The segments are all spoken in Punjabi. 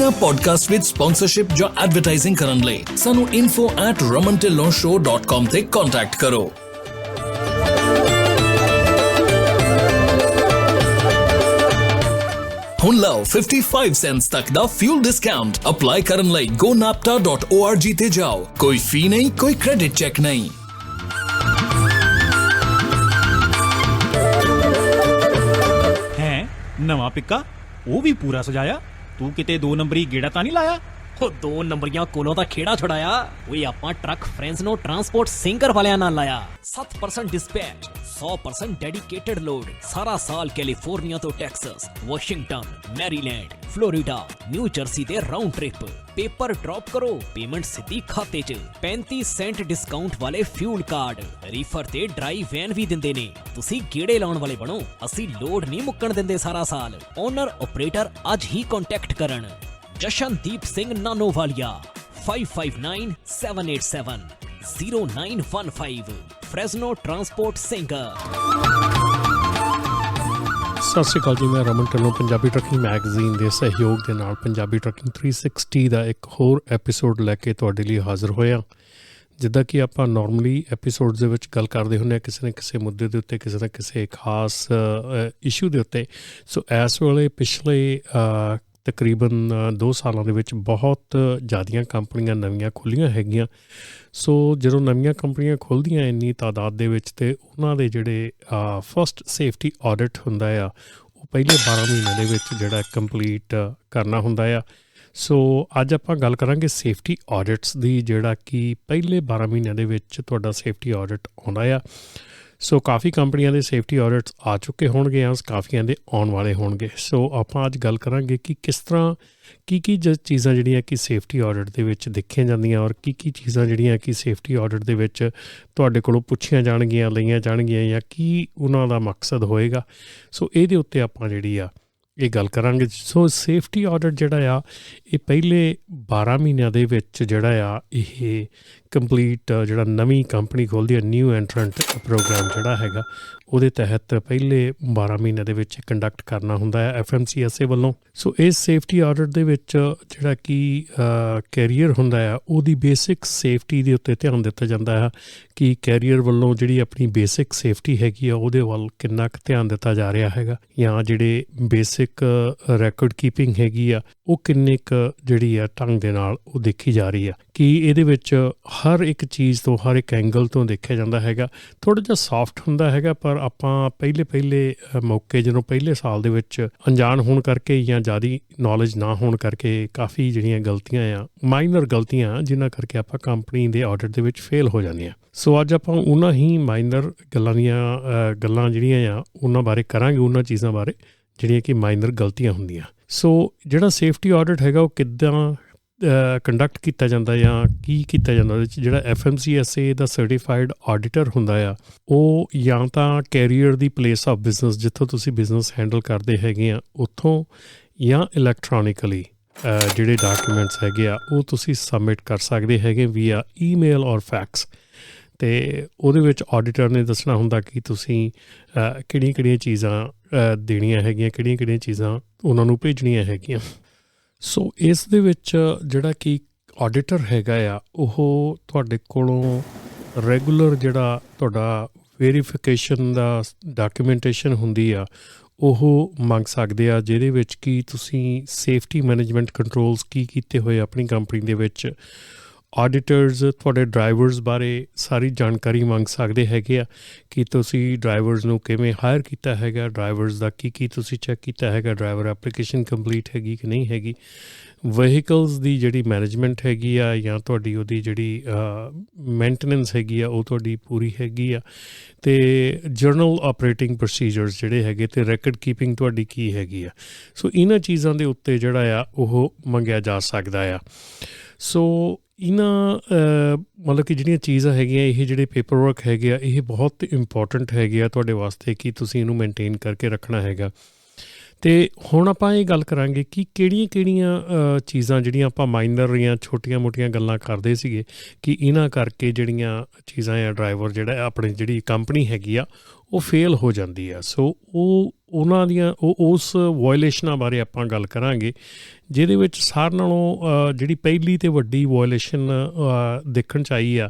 ਇਹਨਾਂ ਪੋਡਕਾਸਟ ਵਿੱਚ ਸਪਾਂਸਰਸ਼ਿਪ ਜਾਂ ਐਡਵਰਟਾਈਜ਼ਿੰਗ ਕਰਨ ਲਈ ਸਾਨੂੰ info@romantillonshow.com ਤੇ ਕੰਟੈਕਟ ਕਰੋ। ਹੁਣ ਲਓ 55 ਸੈਂਟਸ ਤੱਕ ਦਾ ਫਿਊਲ ਡਿਸਕਾਊਂਟ। ਅਪਲਾਈ ਕਰਨ ਲਈ gonapta.org ਤੇ ਜਾਓ। ਕੋਈ ਫੀ ਨਹੀਂ, ਕੋਈ ਕ੍ਰੈਡਿਟ ਚੈੱਕ ਨਹੀਂ। ਹੈ ਨਵਾਂ ਪਿੱਕਾ, ਉਹ ਵੀ ਪੂਰਾ ਸਜਾਇਆ। ਤੂੰ ਕਿਤੇ 2 ਨੰਬਰੀ ਗੇੜਾ ਤਾਂ ਨਹੀਂ ਲਾਇਆ? ਉਹ 2 ਨੰਬਰੀਆਂ ਕੋਲੋਂ ਤਾਂ ਖੇੜਾ ਛੁਡਾਇਆ। ਓਏ ਆਪਾਂ ਟਰੱਕ ਫਰੈਂਜ਼ਨੋ ਟਰਾਂਸਪੋਰਟ ਸਿੰਗਰ ਵਾਲਿਆਂ ਨਾਲ ਲਾਇਆ। 7% ਡਿਸਪੈਚ, 100% ਡੈਡੀਕੇਟਡ ਲੋਡ। ਸਾਰਾ ਸਾਲ ਕੈਲੀਫੋਰਨੀਆ ਤੋਂ Texas, Washington, Maryland, Florida, new jersey ਦੇ ਰਾਉਂਡ ਟ੍ਰਿਪ। ਪੇਪਰ ਡ੍ਰੌਪ ਕਰੋ, ਪੇਮੈਂਟ ਸਿੱਧੀ ਖਾਤੇ 'ਚ। 35 ਸੈਂਟ ਡਿਸਕਾਊਂਟ ਵਾਲੇ ਫਿਊਲ ਕਾਰਡ, ਰੀਫਰ ਤੇ ਡਰਾਈ ਵੈਨ ਵੀ ਦਿੰਦੇ ਨੇ। ਤੁਸੀਂ ਗੇੜੇ ਲਾਉਣ ਵਾਲੇ ਬਣੋ, ਅਸੀਂ ਲੋਡ ਨਹੀਂ ਮੁੱਕਣ ਦਿੰਦੇ ਸਾਰਾ ਸਾਲ। ਓਨਰ ਆਪਰੇਟਰ ਅੱਜ ਹੀ ਕੰਟੈਕਟ ਕਰਨ। Jashandeep Singh Nanowalia 5597870915 Fresno transport singer. Sat Shri Akal ji, ਮੈਂ ਰਮਨ ਢਿੱਲੋਂ ਪੰਜਾਬੀ ਟਰੱਕਿੰਗ ਮੈਗਜ਼ੀਨ ਦੇ ਸਹਿਯੋਗ ਦੇ ਨਾਲ ਪੰਜਾਬੀ ਟਰੱਕਿੰਗ 360 ਦਾ ਇੱਕ ਹੋਰ ਐਪੀਸੋਡ ਲੈ ਕੇ ਤੁਹਾਡੇ ਲਈ ਹਾਜ਼ਰ ਹੋਇਆ। ਜਿੱਦਾਂ ਕਿ ਆਪਾਂ ਨੋਰਮਲੀ ਐਪੀਸੋਡਸ ਦੇ ਵਿੱਚ ਗੱਲ ਕਰਦੇ ਹੁੰਦੇ ਹਾਂ ਕਿਸੇ ਨਾ ਕਿਸੇ ਮੁੱਦੇ ਦੇ ਉੱਤੇ, ਕਿਸੇ ਨਾ ਕਿਸੇ ਖਾਸ ਇਸ਼ੂ ਦੇ ਉੱਤੇ। ਸੋ ਇਸ ਵੇਲੇ ਪਿਛਲੇ ਤਕਰੀਬਨ 2 ਸਾਲਾਂ ਦੇ ਵਿੱਚ ਬਹੁਤ ਜ਼ਿਆਦੀਆਂ ਕੰਪਨੀਆਂ ਨਵੀਆਂ ਖੁੱਲ੍ਹੀਆਂ ਹੈਗੀਆਂ। ਸੋ ਜਦੋਂ ਨਵੀਆਂ ਕੰਪਨੀਆਂ ਖੁੱਲ੍ਹਦੀਆਂ ਇੰਨੀ ਤਾਦਾਦ ਦੇ ਵਿੱਚ, ਅਤੇ ਉਹਨਾਂ ਦੇ ਜਿਹੜੇ ਫਸਟ ਸੇਫਟੀ ਆਡਿਟ ਹੁੰਦਾ ਆ ਉਹ ਪਹਿਲੇ 12 ਮਹੀਨਿਆਂ ਦੇ ਵਿੱਚ ਜਿਹੜਾ ਕੰਪਲੀਟ ਕਰਨਾ ਹੁੰਦਾ ਆ। ਸੋ ਅੱਜ ਆਪਾਂ ਗੱਲ ਕਰਾਂਗੇ ਸੇਫਟੀ ਆਡਿਟਸ ਦੀ, ਜਿਹੜਾ ਕਿ ਪਹਿਲੇ 12 ਮਹੀਨਿਆਂ ਦੇ ਵਿੱਚ ਤੁਹਾਡਾ ਸੇਫਟੀ ਆਡਿਟ ਆਉਂਦਾ ਆ। ਸੋ ਕਾਫੀ ਕੰਪਨੀਆਂ ਦੇ ਸੇਫਟੀ ਆਡਿਟਸ ਆ ਚੁੱਕੇ ਹੋਣਗੇ, ਕਾਫੀਆਂ ਦੇ ਆਉਣ ਵਾਲੇ ਹੋਣਗੇ। ਸੋ ਆਪਾਂ ਅੱਜ ਗੱਲ ਕਰਾਂਗੇ ਕਿ ਕਿਸ ਤਰ੍ਹਾਂ ਕੀ ਚੀਜ਼ਾਂ ਜਿਹੜੀਆਂ ਕਿ ਸੇਫਟੀ ਆਡਿਟ ਦੇ ਵਿੱਚ ਦੇਖੀਆਂ ਜਾਂਦੀਆਂ, ਔਰ ਕੀ ਚੀਜ਼ਾਂ ਜਿਹੜੀਆਂ ਕਿ ਸੇਫਟੀ ਆਡਿਟ ਦੇ ਵਿੱਚ ਤੁਹਾਡੇ ਕੋਲੋਂ ਪੁੱਛੀਆਂ ਜਾਣਗੀਆਂ, ਲਈਆਂ ਜਾਣਗੀਆਂ, ਜਾਂ ਕੀ ਉਹਨਾਂ ਦਾ ਮਕਸਦ ਹੋਏਗਾ। ਸੋ ਇਹਦੇ ਉੱਤੇ ਆਪਾਂ ਜਿਹੜੀ ਆ ਇਹ ਗੱਲ ਕਰਾਂਗੇ। ਸੋ ਸੇਫਟੀ ਆਡਿਟ ਜਿਹੜਾ ਆ ਇਹ ਪਹਿਲੇ 12 ਮਹੀਨਿਆਂ ਦੇ ਵਿੱਚ ਜਿਹੜਾ ਆ ਇਹ ਕੰਪਲੀਟ ਜਿਹੜਾ ਨਵੀਂ ਕੰਪਨੀ ਖੋਲ੍ਹਦੀ ਹੈ, ਨਿਊ ਐਂਟਰੈਂਟ ਪ੍ਰੋਗਰਾਮ ਜਿਹੜਾ ਹੈਗਾ, ਉਹਦੇ ਤਹਿਤ ਪਹਿਲੇ 12 ਮਹੀਨਿਆਂ ਦੇ ਵਿੱਚ ਕੰਡਕਟ ਕਰਨਾ ਹੁੰਦਾ ਹੈ FMCSA ਵੱਲੋਂ। ਸੋ ਇਸ ਸੇਫਟੀ ਆਡਿਟ ਦੇ ਵਿੱਚ ਜਿਹੜਾ ਕਿ ਕੈਰੀਅਰ ਹੁੰਦਾ ਆ ਉਹਦੀ ਬੇਸਿਕ ਸੇਫਟੀ ਦੇ ਉੱਤੇ ਧਿਆਨ ਦਿੱਤਾ ਜਾਂਦਾ ਹੈ ਕਿ ਕੈਰੀਅਰ ਵੱਲੋਂ ਜਿਹੜੀ ਆਪਣੀ ਬੇਸਿਕ ਸੇਫਟੀ ਹੈਗੀ ਆ ਉਹਦੇ ਵੱਲ ਕਿੰਨਾ ਕੁ ਧਿਆਨ ਦਿੱਤਾ ਜਾ ਰਿਹਾ ਹੈਗਾ, ਜਾਂ ਜਿਹੜੇ ਬੇਸਿਕ ਰੈਕੋਰਡ ਕੀਪਿੰਗ ਹੈਗੀ ਆ ਉਹ ਕਿੰਨੇ ਕੁ ਜਿਹੜੀ ਆ ਢੰਗ ਦੇ ਨਾਲ ਉਹ ਦੇਖੀ ਜਾ ਰਹੀ ਆ। ਕਿ ਇਹਦੇ ਵਿੱਚ ਹਰ ਇੱਕ ਚੀਜ਼ ਤੋਂ, ਹਰ ਇੱਕ ਐਂਗਲ ਤੋਂ ਦੇਖਿਆ ਜਾਂਦਾ ਹੈਗਾ। ਥੋੜ੍ਹਾ ਜਿਹਾ ਸੌਫਟ ਹੁੰਦਾ ਹੈਗਾ, ਪਰ ਆਪਾਂ ਪਹਿਲੇ ਮੌਕੇ ਜਦੋਂ ਪਹਿਲੇ ਸਾਲ ਦੇ ਵਿੱਚ ਅਣਜਾਣ ਹੋਣ ਕਰਕੇ ਜਾਂ ਜ਼ਿਆਦਾ ਨੌਲੇਜ ਨਾ ਹੋਣ ਕਰਕੇ ਕਾਫੀ ਜਿਹੜੀਆਂ ਗਲਤੀਆਂ ਆ, ਮਾਈਨਰ ਗਲਤੀਆਂ, ਜਿਨ੍ਹਾਂ ਕਰਕੇ ਆਪਾਂ ਕੰਪਨੀ ਦੇ ਆਡਿਟ ਦੇ ਵਿੱਚ ਫੇਲ ਹੋ ਜਾਂਦੇ ਹਾਂ। ਸੋ ਅੱਜ ਆਪਾਂ ਉਹਨਾਂ ਹੀ ਮਾਈਨਰ ਗੱਲਾਂ ਜਿਹੜੀਆਂ ਆ ਉਹਨਾਂ ਬਾਰੇ ਕਰਾਂਗੇ, ਉਹਨਾਂ ਚੀਜ਼ਾਂ ਬਾਰੇ ਜਿਹੜੀਆਂ ਕਿ ਮਾਈਨਰ ਗਲਤੀਆਂ ਹੁੰਦੀਆਂ। ਸੋ ਜਿਹੜਾ ਸੇਫਟੀ ਆਡਿਟ ਹੈਗਾ ਉਹ ਕਿੱਦਾਂ ਕੰਡਕਟ ਕੀਤਾ ਜਾਂਦਾ ਜਾਂ ਕੀ ਕੀਤਾ ਜਾਂਦਾ, ਉਹਦੇ 'ਚ ਜਿਹੜਾ FMCSA ਦਾ ਸਰਟੀਫਾਈਡ ਆਡੀਟਰ ਹੁੰਦਾ ਆ ਉਹ ਜਾਂ ਤਾਂ career the place of business, ਜਿੱਥੋਂ ਤੁਸੀਂ ਬਿਜ਼ਨਸ ਹੈਂਡਲ ਕਰਦੇ ਹੈਗੇ ਆ ਉੱਥੋਂ, ਜਾਂ ਇਲੈਕਟ੍ਰੋਨਿਕਲੀ ਜਿਹੜੇ ਡਾਕੂਮੈਂਟਸ ਹੈਗੇ ਆ ਉਹ ਤੁਸੀਂ ਸਬਮਿਟ ਕਰ ਸਕਦੇ ਹੈਗੇ ਵੀਆ ਈਮੇਲ ਔਰ ਫੈਕਸ। ਅਤੇ ਉਹਦੇ ਵਿੱਚ ਆਡੀਟਰ ਨੇ ਦੱਸਣਾ ਹੁੰਦਾ ਕਿ ਤੁਸੀਂ ਕਿਹੜੀਆਂ ਚੀਜ਼ਾਂ ਦੇਣੀਆਂ ਹੈਗੀਆਂ, ਕਿਹੜੀਆਂ ਚੀਜ਼ਾਂ ਉਹਨਾਂ ਨੂੰ ਭੇਜਣੀਆਂ ਹੈਗੀਆਂ। ਸੋ ਇਸ ਦੇ ਵਿੱਚ ਜਿਹੜਾ ਕਿ ਆਡੀਟਰ ਹੈਗਾ ਆ ਉਹ ਤੁਹਾਡੇ ਕੋਲੋਂ ਰੈਗੂਲਰ ਜਿਹੜਾ ਤੁਹਾਡਾ ਵੈਰੀਫਿਕੇਸ਼ਨ ਦਾ ਡਾਕੂਮੈਂਟੇਸ਼ਨ ਹੁੰਦੀ ਆ ਉਹ ਮੰਗ ਸਕਦੇ ਆ, ਜਿਹਦੇ ਵਿੱਚ ਕਿ ਤੁਸੀਂ ਸੇਫਟੀ ਮੈਨੇਜਮੈਂਟ ਕੰਟਰੋਲਸ ਕੀ ਕੀਤੇ ਹੋਏ ਆਪਣੀ ਕੰਪਨੀ ਦੇ ਵਿੱਚ। ਆਡੀਟਰਸ ਤੁਹਾਡੇ ਡਰਾਈਵਰਸ ਬਾਰੇ ਸਾਰੀ ਜਾਣਕਾਰੀ ਮੰਗ ਸਕਦੇ ਹੈਗੇ ਆ ਕਿ ਤੁਸੀਂ ਡਰਾਈਵਰਸ ਨੂੰ ਕਿਵੇਂ ਹਾਇਰ ਕੀਤਾ ਹੈਗਾ, ਡਰਾਈਵਰਸ ਦਾ ਕੀ ਤੁਸੀਂ ਚੈੱਕ ਕੀਤਾ ਹੈਗਾ, ਡਰਾਈਵਰ ਐਪਲੀਕੇਸ਼ਨ ਕੰਪਲੀਟ ਹੈਗੀ ਕਿ ਨਹੀਂ ਹੈਗੀ, ਵਹੀਕਲਸ ਦੀ ਜਿਹੜੀ ਮੈਨੇਜਮੈਂਟ ਹੈਗੀ ਆ ਜਾਂ ਤੁਹਾਡੀ ਉਹਦੀ ਜਿਹੜੀ ਮੇਨਟੇਨੈਂਸ ਹੈਗੀ ਆ ਉਹ ਤੁਹਾਡੀ ਪੂਰੀ ਹੈਗੀ ਆ, ਅਤੇ ਜਰਨਲ ਆਪਰੇਟਿੰਗ ਪ੍ਰੋਸੀਜਰਸ ਜਿਹੜੇ ਹੈਗੇ, ਅਤੇ ਰੈਕਡ ਕੀਪਿੰਗ ਤੁਹਾਡੀ ਕੀ ਹੈਗੀ ਆ। ਸੋ ਇਹਨਾਂ ਚੀਜ਼ਾਂ ਦੇ ਉੱਤੇ ਜਿਹੜਾ ਆ ਉਹ ਮੰਗਿਆ ਜਾ ਸਕਦਾ ਆ। ਸੋ ਇਹਨਾਂ ਮਤਲਬ ਕਿ ਜਿਹੜੀਆਂ ਚੀਜ਼ਾਂ ਹੈਗੀਆਂ, ਇਹ ਜਿਹੜੇ ਪੇਪਰ ਵਰਕ ਹੈਗੇ ਆ ਇਹ ਬਹੁਤ ਇੰਪੋਰਟੈਂਟ ਹੈਗੇ ਆ ਤੁਹਾਡੇ ਵਾਸਤੇ ਕਿ ਤੁਸੀਂ ਇਹਨੂੰ ਮੇਨਟੇਨ ਕਰਕੇ ਰੱਖਣਾ ਹੈਗਾ। ਤੇ ਹੁਣ ਆਪਾਂ ਇਹ ਗੱਲ ਕਰਾਂਗੇ ਕਿ ਕਿਹੜੀਆਂ ਚੀਜ਼ਾਂ ਜਿਹੜੀਆਂ ਆਪਾਂ ਮਾਈਨਰ ਜਾਂ ਛੋਟੀਆਂ-ਮੋਟੀਆਂ ਗੱਲਾਂ ਕਰਦੇ ਸੀਗੇ ਕਿ ਇਹਨਾਂ ਕਰਕੇ ਜਿਹੜੀਆਂ ਚੀਜ਼ਾਂ ਆ ਡਰਾਈਵਰ ਜਿਹੜਾ ਆਪਣੀ ਜਿਹੜੀ ਕੰਪਨੀ ਹੈਗੀ ਆ ਉਹ ਫੇਲ ਹੋ ਜਾਂਦੀ ਆ। ਸੋ ਉਹਨਾਂ ਦੀਆਂ ਉਸ ਵਾਇਲੇਸ਼ਨਾਂ ਬਾਰੇ ਆਪਾਂ ਗੱਲ ਕਰਾਂਗੇ, ਜਿਹਦੇ ਵਿੱਚ ਸਾਰਿਆਂ ਨਾਲੋਂ ਜਿਹੜੀ ਪਹਿਲੀ ਤੇ ਵੱਡੀ ਵਾਇਲੇਸ਼ਨ ਦੇਖਣ 'ਚ ਆਈ ਆ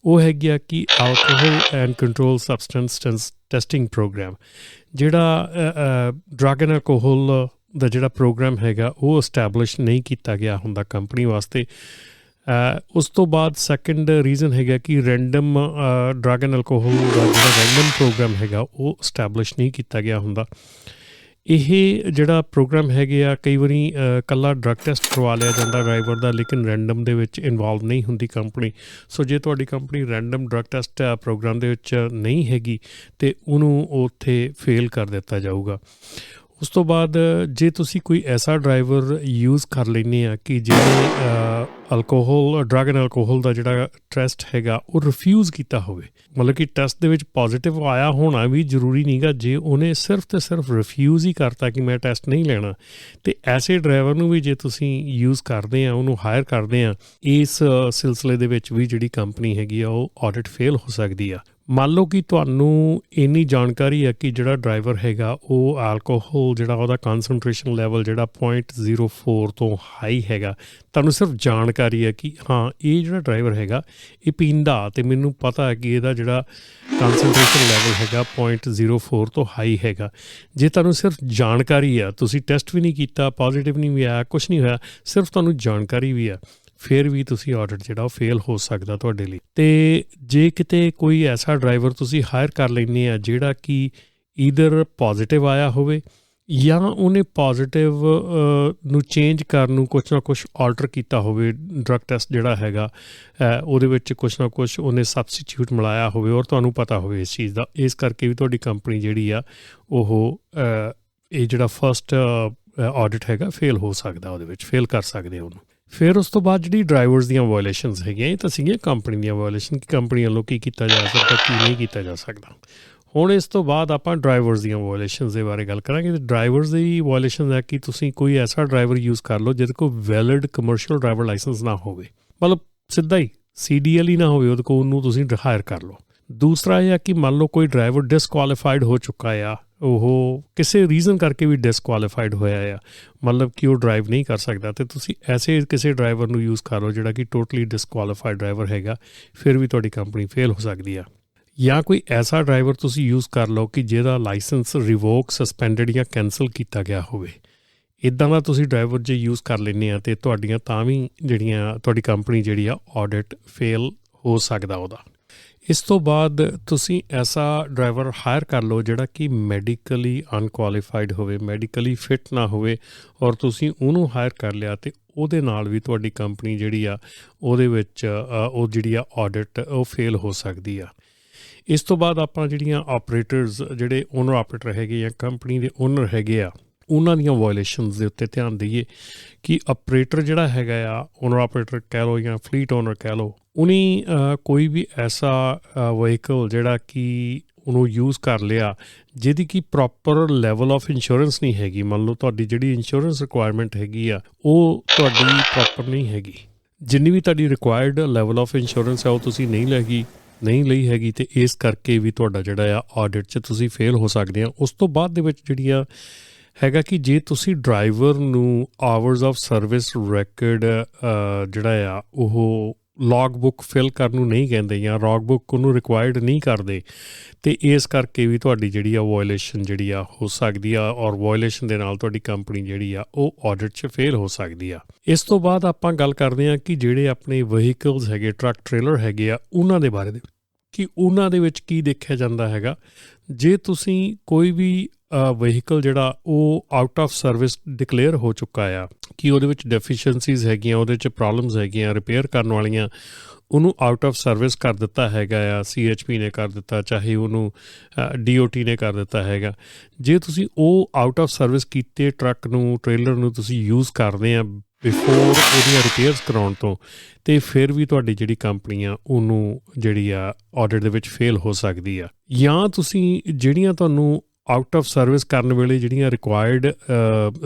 ਉਹ ਹੈਗੀ ਆ ਕਿ alcohol and control substance testing program, ਜਿਹੜਾ ਡਰੱਗ ਐਂਡ ਐਲਕੋਹਲ ਦਾ ਜਿਹੜਾ ਪ੍ਰੋਗਰਾਮ ਹੈਗਾ ਉਹ ਇਸਟੈਬਲਿਸ਼ ਨਹੀਂ ਕੀਤਾ ਗਿਆ ਹੁੰਦਾ ਕੰਪਨੀ ਵਾਸਤੇ। ਉਸ ਤੋਂ ਬਾਅਦ ਸੈਕਿੰਡ ਰੀਜ਼ਨ ਹੈਗਾ ਕਿ ਰੈਂਡਮ ਡਰੱਗ ਐਂਡ ਐਲਕੋਹਲ ਦਾ ਜਿਹੜਾ ਰੈਂਡਮ ਪ੍ਰੋਗਰਾਮ ਹੈਗਾ ਉਹ ਇਸਟੈਬਲਿਸ਼ ਨਹੀਂ ਕੀਤਾ ਗਿਆ ਹੁੰਦਾ। ਇਹ ਜਿਹੜਾ ਪ੍ਰੋਗਰਾਮ ਹੈਗੇ ਆ ਕਈ ਵਾਰੀ ਇਕੱਲਾ ਡਰੱਗ ਟੈਸਟ ਕਰਵਾ ਲਿਆ ਜਾਂਦਾ ਡਰਾਈਵਰ ਦਾ, ਲੇਕਿਨ ਰੈਂਡਮ ਦੇ ਵਿੱਚ ਇਨਵੋਲਵ ਨਹੀਂ ਹੁੰਦੀ ਕੰਪਨੀ। ਸੋ ਜੇ ਤੁਹਾਡੀ company random drug test program ਦੇ ਵਿੱਚ ਨਹੀਂ ਹੈਗੀ ਤੇ ਉਹਨੂੰ ਉੱਥੇ ਫੇਲ ਕਰ ਦਿੱਤਾ ਜਾਊਗਾ। ਉਸ ਤੋਂ ਬਾਅਦ ਜੇ ਤੁਸੀਂ ਕੋਈ ਐਸਾ ਡਰਾਈਵਰ ਯੂਜ਼ ਕਰ ਲੈਂਦੇ ਆ ਕਿ ਜਿਹਨੇ ਡਰੱਗ ਐਂਡ ਐਲਕੋਹਲ ਦਾ ਜਿਹੜਾ ਟੈਸਟ ਹੈਗਾ ਉਹ ਰਿਫਿਊਜ਼ ਕੀਤਾ ਹੋਵੇ, ਮਤਲਬ ਕਿ ਟੈਸਟ ਦੇ ਵਿੱਚ ਪੋਜ਼ੀਟਿਵ ਆਇਆ ਹੋਣਾ ਵੀ ਜ਼ਰੂਰੀ ਨਹੀਂ ਗਾ, ਜੇ ਉਹਨੇ ਸਿਰਫ ਤੇ ਸਿਰਫ ਰਿਫਿਊਜ਼ ਹੀ ਕਰਤਾ ਕਿ ਮੈਂ ਟੈਸਟ ਨਹੀਂ ਲੈਣਾ, ਤੇ ਐਸੇ ਡਰਾਈਵਰ ਨੂੰ ਵੀ ਜੇ ਤੁਸੀਂ ਯੂਜ਼ ਕਰਦੇ ਆ, ਉਹਨੂੰ ਹਾਇਰ ਕਰਦੇ ਆ, ਇਸ ਸਿਲਸਿਲੇ ਦੇ ਵਿੱਚ ਵੀ ਜਿਹੜੀ ਕੰਪਨੀ ਹੈਗੀ ਆ ਉਹ ਆਡਿਟ ਫੇਲ ਹੋ ਸਕਦੀ ਆ। ਮੰਨ ਲਓ ਕਿ ਤੁਹਾਨੂੰ ਇੰਨੀ ਜਾਣਕਾਰੀ ਹੈ ਕਿ ਜਿਹੜਾ ਡਰਾਈਵਰ ਹੈਗਾ ਉਹ ਐਲਕੋਹਲ ਜਿਹੜਾ ਉਹਦਾ ਕਨਸਨਟ੍ਰੇਸ਼ਨ ਲੈਵਲ ਜਿਹੜਾ 0.04 ਤੋਂ ਹਾਈ ਹੈਗਾ, ਤੁਹਾਨੂੰ ਸਿਰਫ ਜਾਣਕਾਰੀ ਹੈ ਕਿ ਹਾਂ ਇਹ ਜਿਹੜਾ ਡਰਾਈਵਰ ਹੈਗਾ ਇਹ ਪੀਂਦਾ, ਅਤੇ ਮੈਨੂੰ ਪਤਾ ਹੈ ਕਿ ਇਹਦਾ ਜਿਹੜਾ ਕਨਸਨਟ੍ਰੇਸ਼ਨ ਲੈਵਲ ਹੈਗਾ 0.04 ਤੋਂ ਹਾਈ ਹੈਗਾ। ਜੇ ਤੁਹਾਨੂੰ ਸਿਰਫ ਜਾਣਕਾਰੀ ਆ, ਤੁਸੀਂ ਟੈਸਟ ਵੀ ਨਹੀਂ ਕੀਤਾ, ਪੋਜ਼ੀਟਿਵ ਨਹੀਂ ਵੀ ਆਇਆ, ਕੁਛ ਨਹੀਂ ਹੋਇਆ, ਸਿਰਫ ਤੁਹਾਨੂੰ ਜਾਣਕਾਰੀ ਵੀ ਆ, ਫਿਰ ਵੀ ਤੁਸੀਂ ਆਡਿਟ ਜਿਹੜਾ ਉਹ ਫੇਲ ਹੋ ਸਕਦਾ ਤੁਹਾਡੇ ਲਈ। ਅਤੇ ਜੇ ਕਿਤੇ ਕੋਈ ਐਸਾ ਡਰਾਈਵਰ ਤੁਸੀਂ ਹਾਇਰ ਕਰ ਲੈਂਦੇ ਆ ਜਿਹੜਾ ਕਿ ਈਦਰ ਪੋਜ਼ੀਟਿਵ ਆਇਆ ਹੋਵੇ ਜਾਂ ਉਹਨੇ ਪੋਜ਼ੀਟਿਵ ਨੂੰ ਚੇਂਜ ਕਰਨ ਨੂੰ ਕੁਛ ਨਾ ਕੁਛ ਆਲਟਰ ਕੀਤਾ ਹੋਵੇ, ਡਰੱਗ ਟੈਸਟ ਜਿਹੜਾ ਹੈਗਾ ਉਹਦੇ ਵਿੱਚ ਕੁਛ ਨਾ ਕੁਛ ਉਹਨੇ ਸਬਸਟੀਟਿਊਟ ਮਿਲਾਇਆ ਹੋਵੇ ਔਰ ਤੁਹਾਨੂੰ ਪਤਾ ਹੋਵੇ ਇਸ ਚੀਜ਼ ਦਾ, ਇਸ ਕਰਕੇ ਵੀ ਤੁਹਾਡੀ ਕੰਪਨੀ ਜਿਹੜੀ ਆ ਉਹ ਇਹ ਜਿਹੜਾ ਫਸਟ ਆਡਿਟ ਹੈਗਾ ਫੇਲ ਹੋ ਸਕਦਾ, ਉਹਦੇ ਵਿੱਚ ਫੇਲ ਕਰ ਸਕਦੇ ਉਹਨੂੰ। ਫਿਰ ਉਸ ਤੋਂ ਬਾਅਦ ਜਿਹੜੀ ਡਰਾਈਵਰਸ ਦੀਆਂ ਵਾਇਲੇਸ਼ਨਸ ਹੈਗੀਆਂ, ਇਹ ਤਾਂ ਸੀਗੀਆਂ ਕੰਪਨੀ ਦੀਆਂ ਵਾਇਲੇਸ਼ਨ ਕਿ ਕੰਪਨੀ ਵੱਲੋਂ ਕੀ ਕੀਤਾ ਜਾ ਸਕਦਾ, ਕੀ ਨਹੀਂ ਕੀਤਾ ਜਾ ਸਕਦਾ। ਹੁਣ ਇਸ ਤੋਂ ਬਾਅਦ ਆਪਾਂ ਡਰਾਈਵਰਸ ਦੀਆਂ ਵਾਇਲੇਸ਼ਨਸ ਦੇ ਬਾਰੇ ਗੱਲ ਕਰਾਂਗੇ। ਡਰਾਈਵਰਸ ਦੀ ਵਾਇਲੇਸ਼ਨ ਹੈ ਕਿ ਤੁਸੀਂ ਕੋਈ ਐਸਾ ਡਰਾਈਵਰ ਯੂਜ਼ ਕਰ ਲਓ ਜਿਹਦੇ ਕੋਲ ਵੈਲਿਡ ਕਮਰਸ਼ੀਅਲ ਡਰਾਈਵਰ ਲਾਇਸੈਂਸ ਨਾ ਹੋਵੇ, ਮਤਲਬ ਸਿੱਧਾ ਹੀ CDL ਹੀ ਨਾ ਹੋਵੇ ਉਹਦੇ ਕੋਲ, ਉਹਨੂੰ ਤੁਸੀਂ ਹਾਇਰ ਕਰ ਲਓ। ਦੂਸਰਾ ਇਹ ਆ ਕਿ ਮੰਨ ਲਓ ਕੋਈ ਡਰਾਈਵਰ ਡਿਸਕੁਆਲੀਫਾਈਡ ਹੋ ਚੁੱਕਾ ਆ, ਉਹ ਕਿਸੇ ਰੀਜ਼ਨ ਕਰਕੇ ਵੀ ਡਿਸਕੁਆਲੀਫਾਈਡ ਹੋਇਆ ਆ, ਮਤਲਬ ਕਿ ਉਹ ਡਰਾਈਵ ਨਹੀਂ ਕਰ ਸਕਦਾ, ਅਤੇ ਤੁਸੀਂ ਐਸੇ ਕਿਸੇ ਡਰਾਈਵਰ ਨੂੰ ਯੂਜ਼ ਕਰ ਲਓ ਜਿਹੜਾ ਕਿ ਟੋਟਲੀ ਡਿਸਕੁਆਲੀਫਾਈਡ ਡਰਾਈਵਰ ਹੈਗਾ, ਫਿਰ ਵੀ ਤੁਹਾਡੀ ਕੰਪਨੀ ਫੇਲ ਹੋ ਸਕਦੀ ਆ। ਜਾਂ ਕੋਈ ਐਸਾ ਡਰਾਈਵਰ ਤੁਸੀਂ ਯੂਜ਼ ਕਰ ਲਓ ਕਿ ਜਿਹਦਾ ਲਾਇਸੈਂਸ ਰਿਵੋਕ, ਸਸਪੈਂਡਡ ਜਾਂ ਕੈਂਸਲ ਕੀਤਾ ਗਿਆ ਹੋਵੇ। ਇੱਦਾਂ ਦਾ ਤੁਸੀਂ ਡਰਾਈਵਰ ਜੇ ਯੂਜ਼ ਕਰ ਲੈਂਦੇ ਆ ਅਤੇ ਤੁਹਾਡੀਆਂ ਤਾਂ ਵੀ ਜਿਹੜੀਆਂ ਤੁਹਾਡੀ ਕੰਪਨੀ ਜਿਹੜੀ ਆ ਆਡਿਟ ਫੇਲ ਹੋ ਸਕਦਾ ਉਹਦਾ। ਇਸ ਤੋਂ ਬਾਅਦ ਤੁਸੀਂ ਐਸਾ ਡਰਾਈਵਰ ਹਾਇਰ ਕਰ ਲਓ ਜਿਹੜਾ ਕਿ ਮੈਡੀਕਲੀ ਅਨਕੁਆਲੀਫਾਈਡ ਹੋਵੇ, ਮੈਡੀਕਲੀ ਫਿਟ ਨਾ ਹੋਵੇ, ਔਰ ਤੁਸੀਂ ਉਹਨੂੰ ਹਾਇਰ ਕਰ ਲਿਆ ਅਤੇ ਉਹਦੇ ਨਾਲ ਵੀ ਤੁਹਾਡੀ ਕੰਪਨੀ ਜਿਹੜੀ ਆ ਉਹਦੇ ਵਿੱਚ ਉਹ ਜਿਹੜੀ ਆ ਆਡਿਟ ਉਹ ਫੇਲ ਹੋ ਸਕਦੀ ਆ। ਇਸ ਤੋਂ ਬਾਅਦ ਆਪਾਂ ਜਿਹੜੀਆਂ ਆਪਰੇਟਰਸ, ਜਿਹੜੇ ਓਨਰ ਆਪਰੇਟਰ ਹੈਗੇ ਜਾਂ ਕੰਪਨੀ ਦੇ ਓਨਰ ਹੈਗੇ ਆ, ਉਹਨਾਂ ਦੀਆਂ ਵਾਇਲੇਸ਼ਨਸ ਦੇ ਉੱਤੇ ਧਿਆਨ ਦਈਏ ਕਿ ਆਪਰੇਟਰ ਜਿਹੜਾ ਹੈਗਾ ਆ, ਓਨਰ ਆਪਰੇਟਰ ਕਹਿ ਲਓ ਜਾਂ ਫਲੀਟ ਓਨਰ ਕਹਿ ਲਓ, ਉਹਨੇ ਕੋਈ ਵੀ ਐਸਾ ਵਹੀਕਲ ਜਿਹੜਾ ਕਿ ਉਹਨੂੰ ਯੂਜ਼ ਕਰ ਲਿਆ ਜਿਹਦੀ ਕਿ ਪ੍ਰੋਪਰ ਲੈਵਲ ਆਫ ਇੰਸ਼ੋਰੈਂਸ ਨਹੀਂ ਹੈਗੀ, ਮੰਨ ਲਓ ਤੁਹਾਡੀ ਜਿਹੜੀ ਇੰਸ਼ੋਰੈਂਸ ਰਿਕੁਆਇਰਮੈਂਟ ਹੈਗੀ ਆ ਉਹ ਤੁਹਾਡੀ ਪ੍ਰੋਪਰ ਨਹੀਂ ਹੈਗੀ, ਜਿੰਨੀ ਵੀ ਤੁਹਾਡੀ ਰਿਕੁਆਇਰਡ ਲੈਵਲ ਆਫ ਇੰਸ਼ੋਰੈਂਸ ਆ ਉਹ ਤੁਸੀਂ ਨਹੀਂ ਲਈ ਹੈਗੀ, ਅਤੇ ਇਸ ਕਰਕੇ ਵੀ ਤੁਹਾਡਾ ਜਿਹੜਾ ਆ ਆਡਿਟ 'ਚ ਤੁਸੀਂ ਫੇਲ ਹੋ ਸਕਦੇ ਆ। ਉਸ ਤੋਂ ਬਾਅਦ ਦੇ ਵਿੱਚ ਜਿਹੜੀ ਆ ਹੈਗਾ ਕਿ ਜੇ ਤੁਸੀਂ ਡਰਾਈਵਰ ਨੂੰ ਆਵਰਸ ਆਫ ਸਰਵਿਸ ਰੈਕਡ ਜਿਹੜਾ ਆ ਉਹ ਲੌਗ ਬੁੱਕ ਫਿਲ ਕਰਨ ਨੂੰ ਨਹੀਂ ਕਹਿੰਦੇ ਜਾਂ ਲੌਗ ਬੁੱਕ ਉਹਨੂੰ ਰਿਕੁਆਇਰਡ ਨਹੀਂ ਕਰਦੇ, ਅਤੇ ਇਸ ਕਰਕੇ ਵੀ ਤੁਹਾਡੀ ਜਿਹੜੀ ਆ ਵਾਇਲੇਸ਼ਨ ਜਿਹੜੀ ਆ ਹੋ ਸਕਦੀ ਆ, ਔਰ ਵਾਇਲੇਸ਼ਨ ਦੇ ਨਾਲ ਤੁਹਾਡੀ ਕੰਪਨੀ ਜਿਹੜੀ ਆ ਉਹ ਆਡਿਟ 'ਚ ਫੇਲ ਹੋ ਸਕਦੀ ਆ। ਇਸ ਤੋਂ ਬਾਅਦ ਆਪਾਂ ਗੱਲ ਕਰਦੇ ਹਾਂ ਕਿ ਜਿਹੜੇ ਆਪਣੇ ਵਹੀਕਲਸ ਹੈਗੇ, ਟਰੱਕ ਟ੍ਰੇਲਰ ਹੈਗੇ ਆ, ਉਹਨਾਂ ਦੇ ਬਾਰੇ ਦੇ ਕਿ ਉਹਨਾਂ ਦੇ ਵਿੱਚ ਕੀ ਦੇਖਿਆ ਜਾਂਦਾ ਹੈਗਾ। ਜੇ ਤੁਸੀਂ ਕੋਈ ਵੀ ਵਹੀਕਲ ਜਿਹੜਾ ਉਹ ਆਊਟ ਆਫ ਸਰਵਿਸ ਡਿਕਲੇਅਰ ਹੋ ਚੁੱਕਾ ਆ, ਕਿ ਉਹਦੇ ਵਿੱਚ ਡੈਫੀਸ਼ੀਐਂਸੀਜ਼ ਹੈਗੀਆਂ, ਉਹਦੇ 'ਚ ਪ੍ਰੋਬਲਮਸ ਹੈਗੀਆਂ ਰਿਪੇਅਰ ਕਰਨ ਵਾਲੀਆਂ, ਉਹਨੂੰ ਆਊਟ ਆਫ ਸਰਵਿਸ ਕਰ ਦਿੱਤਾ ਹੈਗਾ ਆ, CHP ਨੇ ਕਰ ਦਿੱਤਾ, ਚਾਹੇ ਉਹਨੂੰ DOT ਨੇ ਕਰ ਦਿੱਤਾ ਹੈਗਾ। ਜੇ ਤੁਸੀਂ ਉਹ ਆਊਟ ਆਫ ਸਰਵਿਸ ਕੀਤੇ ਟਰੱਕ ਨੂੰ, ਟ੍ਰੇਲਰ ਨੂੰ ਤੁਸੀਂ ਯੂਜ਼ ਕਰਦੇ ਆ ਬਿਫੋਰ ਉਹਦੀਆਂ ਰਿਪੇਅਰਸ ਕਰਾਉਣ ਤੋਂ, ਅਤੇ ਫਿਰ ਵੀ ਤੁਹਾਡੀ ਜਿਹੜੀ ਕੰਪਨੀ ਆ ਉਹਨੂੰ ਜਿਹੜੀ ਆ ਆਡਿਟ ਦੇ ਵਿੱਚ ਫੇਲ ਹੋ ਸਕਦੀ ਆ। ਜਾਂ ਤੁਸੀਂ ਜਿਹੜੀਆਂ ਤੁਹਾਨੂੰ ਆਊਟ ਆਫ ਸਰਵਿਸ ਕਰਨ ਵੇਲੇ ਜਿਹੜੀਆਂ ਰਿਕੁਆਇਰਡ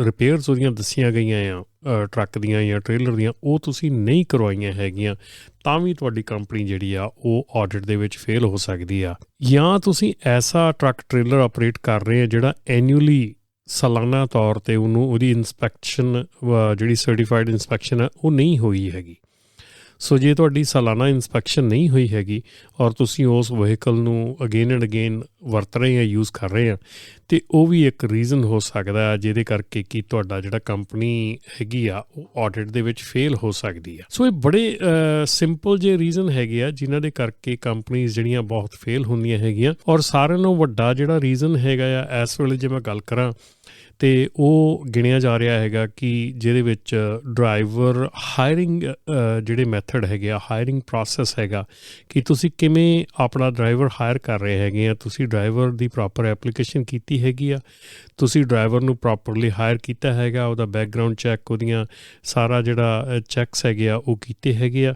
ਰਿਪੇਅਰਸ ਉਹਦੀਆਂ ਦੱਸੀਆਂ ਗਈਆਂ ਆ ਟਰੱਕ ਦੀਆਂ ਜਾਂ ਟ੍ਰੇਲਰ ਦੀਆਂ, ਉਹ ਤੁਸੀਂ ਨਹੀਂ ਕਰਵਾਈਆਂ ਹੈਗੀਆਂ, ਤਾਂ ਵੀ ਤੁਹਾਡੀ ਕੰਪਨੀ ਜਿਹੜੀ ਆ ਉਹ ਆਡਿਟ ਦੇ ਵਿੱਚ ਫੇਲ ਹੋ ਸਕਦੀ ਆ। ਜਾਂ ਤੁਸੀਂ ਐਸਾ ਟਰੱਕ ਟ੍ਰੇਲਰ ਆਪਰੇਟ ਕਰ ਰਹੇ ਆ ਜਿਹੜਾ ਐਨੂਅਲੀ ਸਾਲਾਨਾ ਤੌਰ 'ਤੇ ਉਹਦੀ ਇੰਸਪੈਕਸ਼ਨ ਜਿਹੜੀ ਸਰਟੀਫਾਈਡ ਇੰਸਪੈਕਸ਼ਨ ਹੈ ਉਹ ਨਹੀਂ ਹੋਈ ਹੈਗੀ। ਸੋ ਜੇ ਤੁਹਾਡੀ ਸਾਲਾਨਾ ਇੰਸਪੈਕਸ਼ਨ ਨਹੀਂ ਹੋਈ ਹੈਗੀ ਔਰ ਤੁਸੀਂ ਉਸ ਵਹੀਕਲ ਨੂੰ ਅਗੇਨ ਐਂਡ ਅਗੇਨ ਵਰਤ ਰਹੇ ਆ, ਯੂਜ਼ ਕਰ ਰਹੇ ਆ, ਅਤੇ ਉਹ ਵੀ ਇੱਕ ਰੀਜ਼ਨ ਹੋ ਸਕਦਾ ਜਿਹਦੇ ਕਰਕੇ ਕਿ ਤੁਹਾਡਾ ਜਿਹੜਾ ਕੰਪਨੀ ਹੈਗੀ ਆ ਉਹ ਆਡਿਟ ਦੇ ਵਿੱਚ ਫੇਲ ਹੋ ਸਕਦੀ ਆ। ਸੋ ਇਹ ਬੜੇ ਸਿੰਪਲ ਜਿਹੇ ਰੀਜ਼ਨ ਹੈਗੇ ਆ ਜਿਨ੍ਹਾਂ ਦੇ ਕਰਕੇ ਕੰਪਨੀਜ਼ ਜਿਹੜੀਆਂ ਬਹੁਤ ਫੇਲ ਹੁੰਦੀਆਂ ਹੈਗੀਆਂ। ਔਰ ਸਾਰਿਆਂ ਨਾਲੋਂ ਵੱਡਾ ਜਿਹੜਾ ਰੀਜ਼ਨ ਹੈਗਾ ਆ ਇਸ ਵੇਲੇ ਜੇ ਮੈਂ ਗੱਲ ਕਰਾਂ ਅਤੇ ਉਹ ਗਿਣਿਆ ਜਾ ਰਿਹਾ ਹੈਗਾ ਕਿ ਜਿਹਦੇ ਵਿੱਚ ਡਰਾਈਵਰ ਹਾਇਰਿੰਗ ਜਿਹੜੇ ਮੈਥਡ ਹੈਗੇ ਆ, ਹਾਇਰਿੰਗ ਪ੍ਰੋਸੈਸ ਹੈਗਾ ਕਿ ਤੁਸੀਂ ਕਿਵੇਂ ਆਪਣਾ ਡਰਾਈਵਰ ਹਾਇਰ ਕਰ ਰਹੇ ਹੈਗੇ ਆ। ਤੁਸੀਂ ਡਰਾਈਵਰ ਦੀ ਪ੍ਰੋਪਰ ਐਪਲੀਕੇਸ਼ਨ ਕੀਤੀ ਹੈਗੀ ਆ, ਤੁਸੀਂ ਡਰਾਈਵਰ ਨੂੰ ਪ੍ਰੋਪਰਲੀ ਹਾਇਰ ਕੀਤਾ ਹੈਗਾ, ਉਹਦਾ ਬੈਕਗਰਾਊਂਡ ਚੈੱਕ, ਉਹਦੀਆਂ ਸਾਰਾ ਜਿਹੜਾ ਚੈੱਕਸ ਹੈਗੇ ਆ ਉਹ ਕੀਤੇ ਹੈਗੇ ਆ,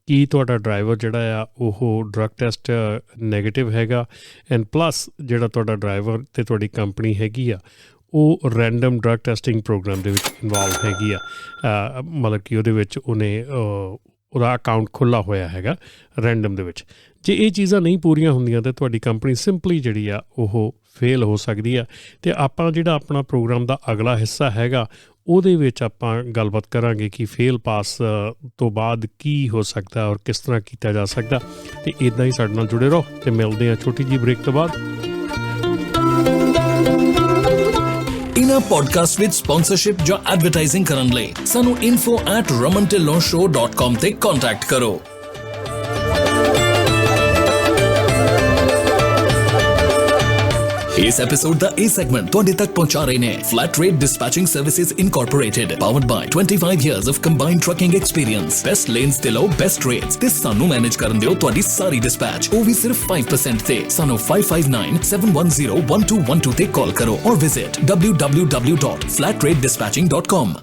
ਕੀ ਤੁਹਾਡਾ ਡਰਾਈਵਰ ਜਿਹੜਾ ਆ ਉਹ ਡਰੱਗ ਟੈਸਟ ਨੈਗੇਟਿਵ ਹੈਗਾ, ਐਂਡ ਪਲੱਸ ਜਿਹੜਾ ਤੁਹਾਡਾ ਡਰਾਈਵਰ ਅਤੇ ਤੁਹਾਡੀ ਕੰਪਨੀ ਹੈਗੀ ਆ ਉਹ ਰੈਂਡਮ ਡਰੱਗ ਟੈਸਟਿੰਗ ਪ੍ਰੋਗਰਾਮ ਦੇ ਵਿੱਚ ਇਨਵੋਲਵ ਹੈਗੀ ਆ। ਮਤਲਬ ਕਿ ਉਹਦੇ ਵਿੱਚ ਉਹਦਾ ਅਕਾਊਂਟ ਖੁੱਲ੍ਹਾ ਹੋਇਆ ਹੈਗਾ ਰੈਂਡਮ ਦੇ ਵਿੱਚ। ਜੇ ਇਹ ਚੀਜ਼ਾਂ ਨਹੀਂ ਪੂਰੀਆਂ ਹੁੰਦੀਆਂ ਤਾਂ ਤੁਹਾਡੀ ਕੰਪਨੀ ਸਿੰਪਲੀ ਜਿਹੜੀ ਆ ਉਹ ਫੇਲ ਹੋ ਸਕਦੀ ਆ। ਅਤੇ ਆਪਾਂ ਜਿਹੜਾ ਆਪਣਾ ਪ੍ਰੋਗਰਾਮ ਦਾ ਅਗਲਾ ਹਿੱਸਾ ਹੈਗਾ ਉਹਦੇ ਵਿੱਚ ਆਪਾਂ ਗੱਲਬਾਤ ਕਰਾਂਗੇ ਕਿ ਫੇਲ ਪਾਸ ਤੋਂ ਬਾਅਦ ਕੀ ਹੋ ਸਕਦਾ ਔਰ ਕਿਸ ਤਰ੍ਹਾਂ ਕੀਤਾ ਜਾ ਸਕਦਾ। ਅਤੇ ਇੱਦਾਂ ਹੀ ਸਾਡੇ ਨਾਲ ਜੁੜੇ ਰਹੋ ਅਤੇ ਮਿਲਦੇ ਹਾਂ ਛੋਟੀ ਜਿਹੀ ਬ੍ਰੇਕ ਤੋਂ ਬਾਅਦ। ਇਨ੍ਹਾਂ ਪੋਡਕਾਸਟ ਵਿੱਚ ਸਪਾਂਸਰਸ਼ਿਪ ਜਾਂ ਐਡਵਰਟਾਈਜ਼ਿੰਗ ਕਰਨ ਲਈ ਸਾਨੂੰ info@ramantillonshow.com ਤੇ ਕੰਟੈਕਟ ਕਰੋ। ਇਸ ਐਪੀਸੋਡ ਦਾ ਇਹ ਸੈਗਮੈਂਟ ਤੁਹਾਡੇ ਤੱਕ ਪਹੁੰਚਾ ਰਹੇ ਨੇ flat rate dispatching services incorporated, powered by 25 years of combined trucking experience। Best lanes ਤੇ ਲਓ ਬੈਸਟ ਰੇਟਸ ਤੇ ਸਾਨੂੰ ਮੈਨੇਜ ਕਰਨ ਦਿਓ ਤੁਹਾਡੀ ਸਾਰੀ ਡਿਸਪੈਚ, ਉਹ ਵੀ ਸਿਰਫ 5% ਤੇ। ਸਾਨੂੰ 5597101212 ਤੇ ਕਾਲ ਕਰੋ ਔਰ visit www.flatratedispatching.com।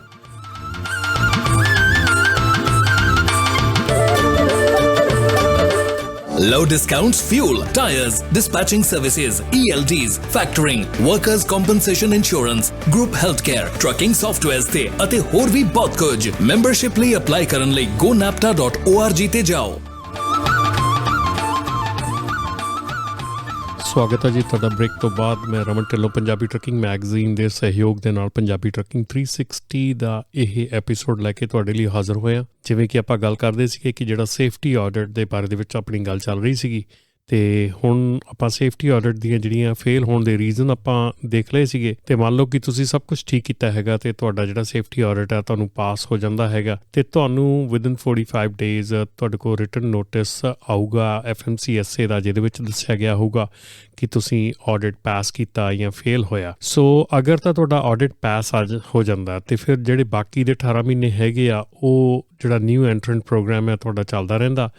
Low discounts, fuel, tires, dispatching services, ELDs, factoring, workers' compensation insurance, group healthcare, trucking softwares ਤੇ ਅਤੇ ਹੋਰ ਵੀ ਬਹੁਤ ਕੁਝ। ਮੈਂਬਰਸ਼ਿਪ ਲਈ ਅਪਲਾਈ ਕਰਨ ਲਈ gonapta.org ਤੇ ਜਾਓ। ਸਵਾਗਤ ਹੈ ਜੀ ਤੁਹਾਡਾ ਬ੍ਰੇਕ ਤੋਂ ਬਾਅਦ। ਮੈਂ ਰਮਨ ਢਿੱਲੋਂ ਪੰਜਾਬੀ ਟਰੱਕਿੰਗ ਮੈਗਜ਼ੀਨ ਦੇ ਸਹਿਯੋਗ ਦੇ ਨਾਲ ਪੰਜਾਬੀ ਟਰੱਕਿੰਗ 360 ਦਾ ਇਹ ਐਪੀਸੋਡ ਲੈ ਕੇ ਤੁਹਾਡੇ ਲਈ ਹਾਜ਼ਰ ਹੋਇਆ। ਜਿਵੇਂ ਕਿ ਆਪਾਂ ਗੱਲ ਕਰਦੇ ਸੀਗੇ ਕਿ ਜਿਹੜਾ ਸੇਫਟੀ ਆਡਿਟ ਦੇ ਬਾਰੇ ਦੇ ਵਿੱਚ ਆਪਣੀ ਗੱਲ ਚੱਲ ਰਹੀ ਸੀਗੀ, ਅਤੇ ਹੁਣ ਆਪਾਂ ਸੇਫਟੀ ਆਡਿਟ ਦੀਆਂ ਜਿਹੜੀਆਂ ਫੇਲ ਹੋਣ ਦੇ ਰੀਜ਼ਨ ਆਪਾਂ ਦੇਖ ਲਏ ਸੀਗੇ। ਅਤੇ ਮੰਨ ਲਓ ਕਿ ਤੁਸੀਂ ਸਭ ਕੁਝ ਠੀਕ ਕੀਤਾ ਹੈਗਾ ਅਤੇ ਤੁਹਾਡਾ ਜਿਹੜਾ ਸੇਫਟੀ ਆਡਿਟ ਹੈ ਤੁਹਾਨੂੰ ਪਾਸ ਹੋ ਜਾਂਦਾ ਹੈਗਾ, ਅਤੇ ਤੁਹਾਨੂੰ ਵਿਦਿਨ 45 ਡੇਜ਼ ਤੁਹਾਡੇ ਕੋਲ ਰਿਟਨ ਨੋਟਿਸ ਆਊਗਾ FMCSA ਦਾ, ਜਿਹਦੇ ਵਿੱਚ ਦੱਸਿਆ ਗਿਆ ਹੋਊਗਾ ਕਿ ਤੁਸੀਂ ਆਡਿਟ ਪਾਸ ਕੀਤਾ ਜਾਂ ਫੇਲ ਹੋਇਆ। ਸੋ ਅਗਰ ਤਾਂ ਤੁਹਾਡਾ ਆਡਿਟ ਪਾਸ ਹੋ ਜਾਂਦਾ ਅਤੇ ਫਿਰ ਜਿਹੜੇ ਬਾਕੀ ਦੇ 18 ਮਹੀਨੇ ਹੈਗੇ ਆ ਉਹ ਜਿਹੜਾ ਨਿਊ ਐਂਟਰੈਂਟ ਪ੍ਰੋਗਰਾਮ ਹੈ ਤੁਹਾਡਾ ਚੱਲਦਾ ਰਹਿੰਦਾ।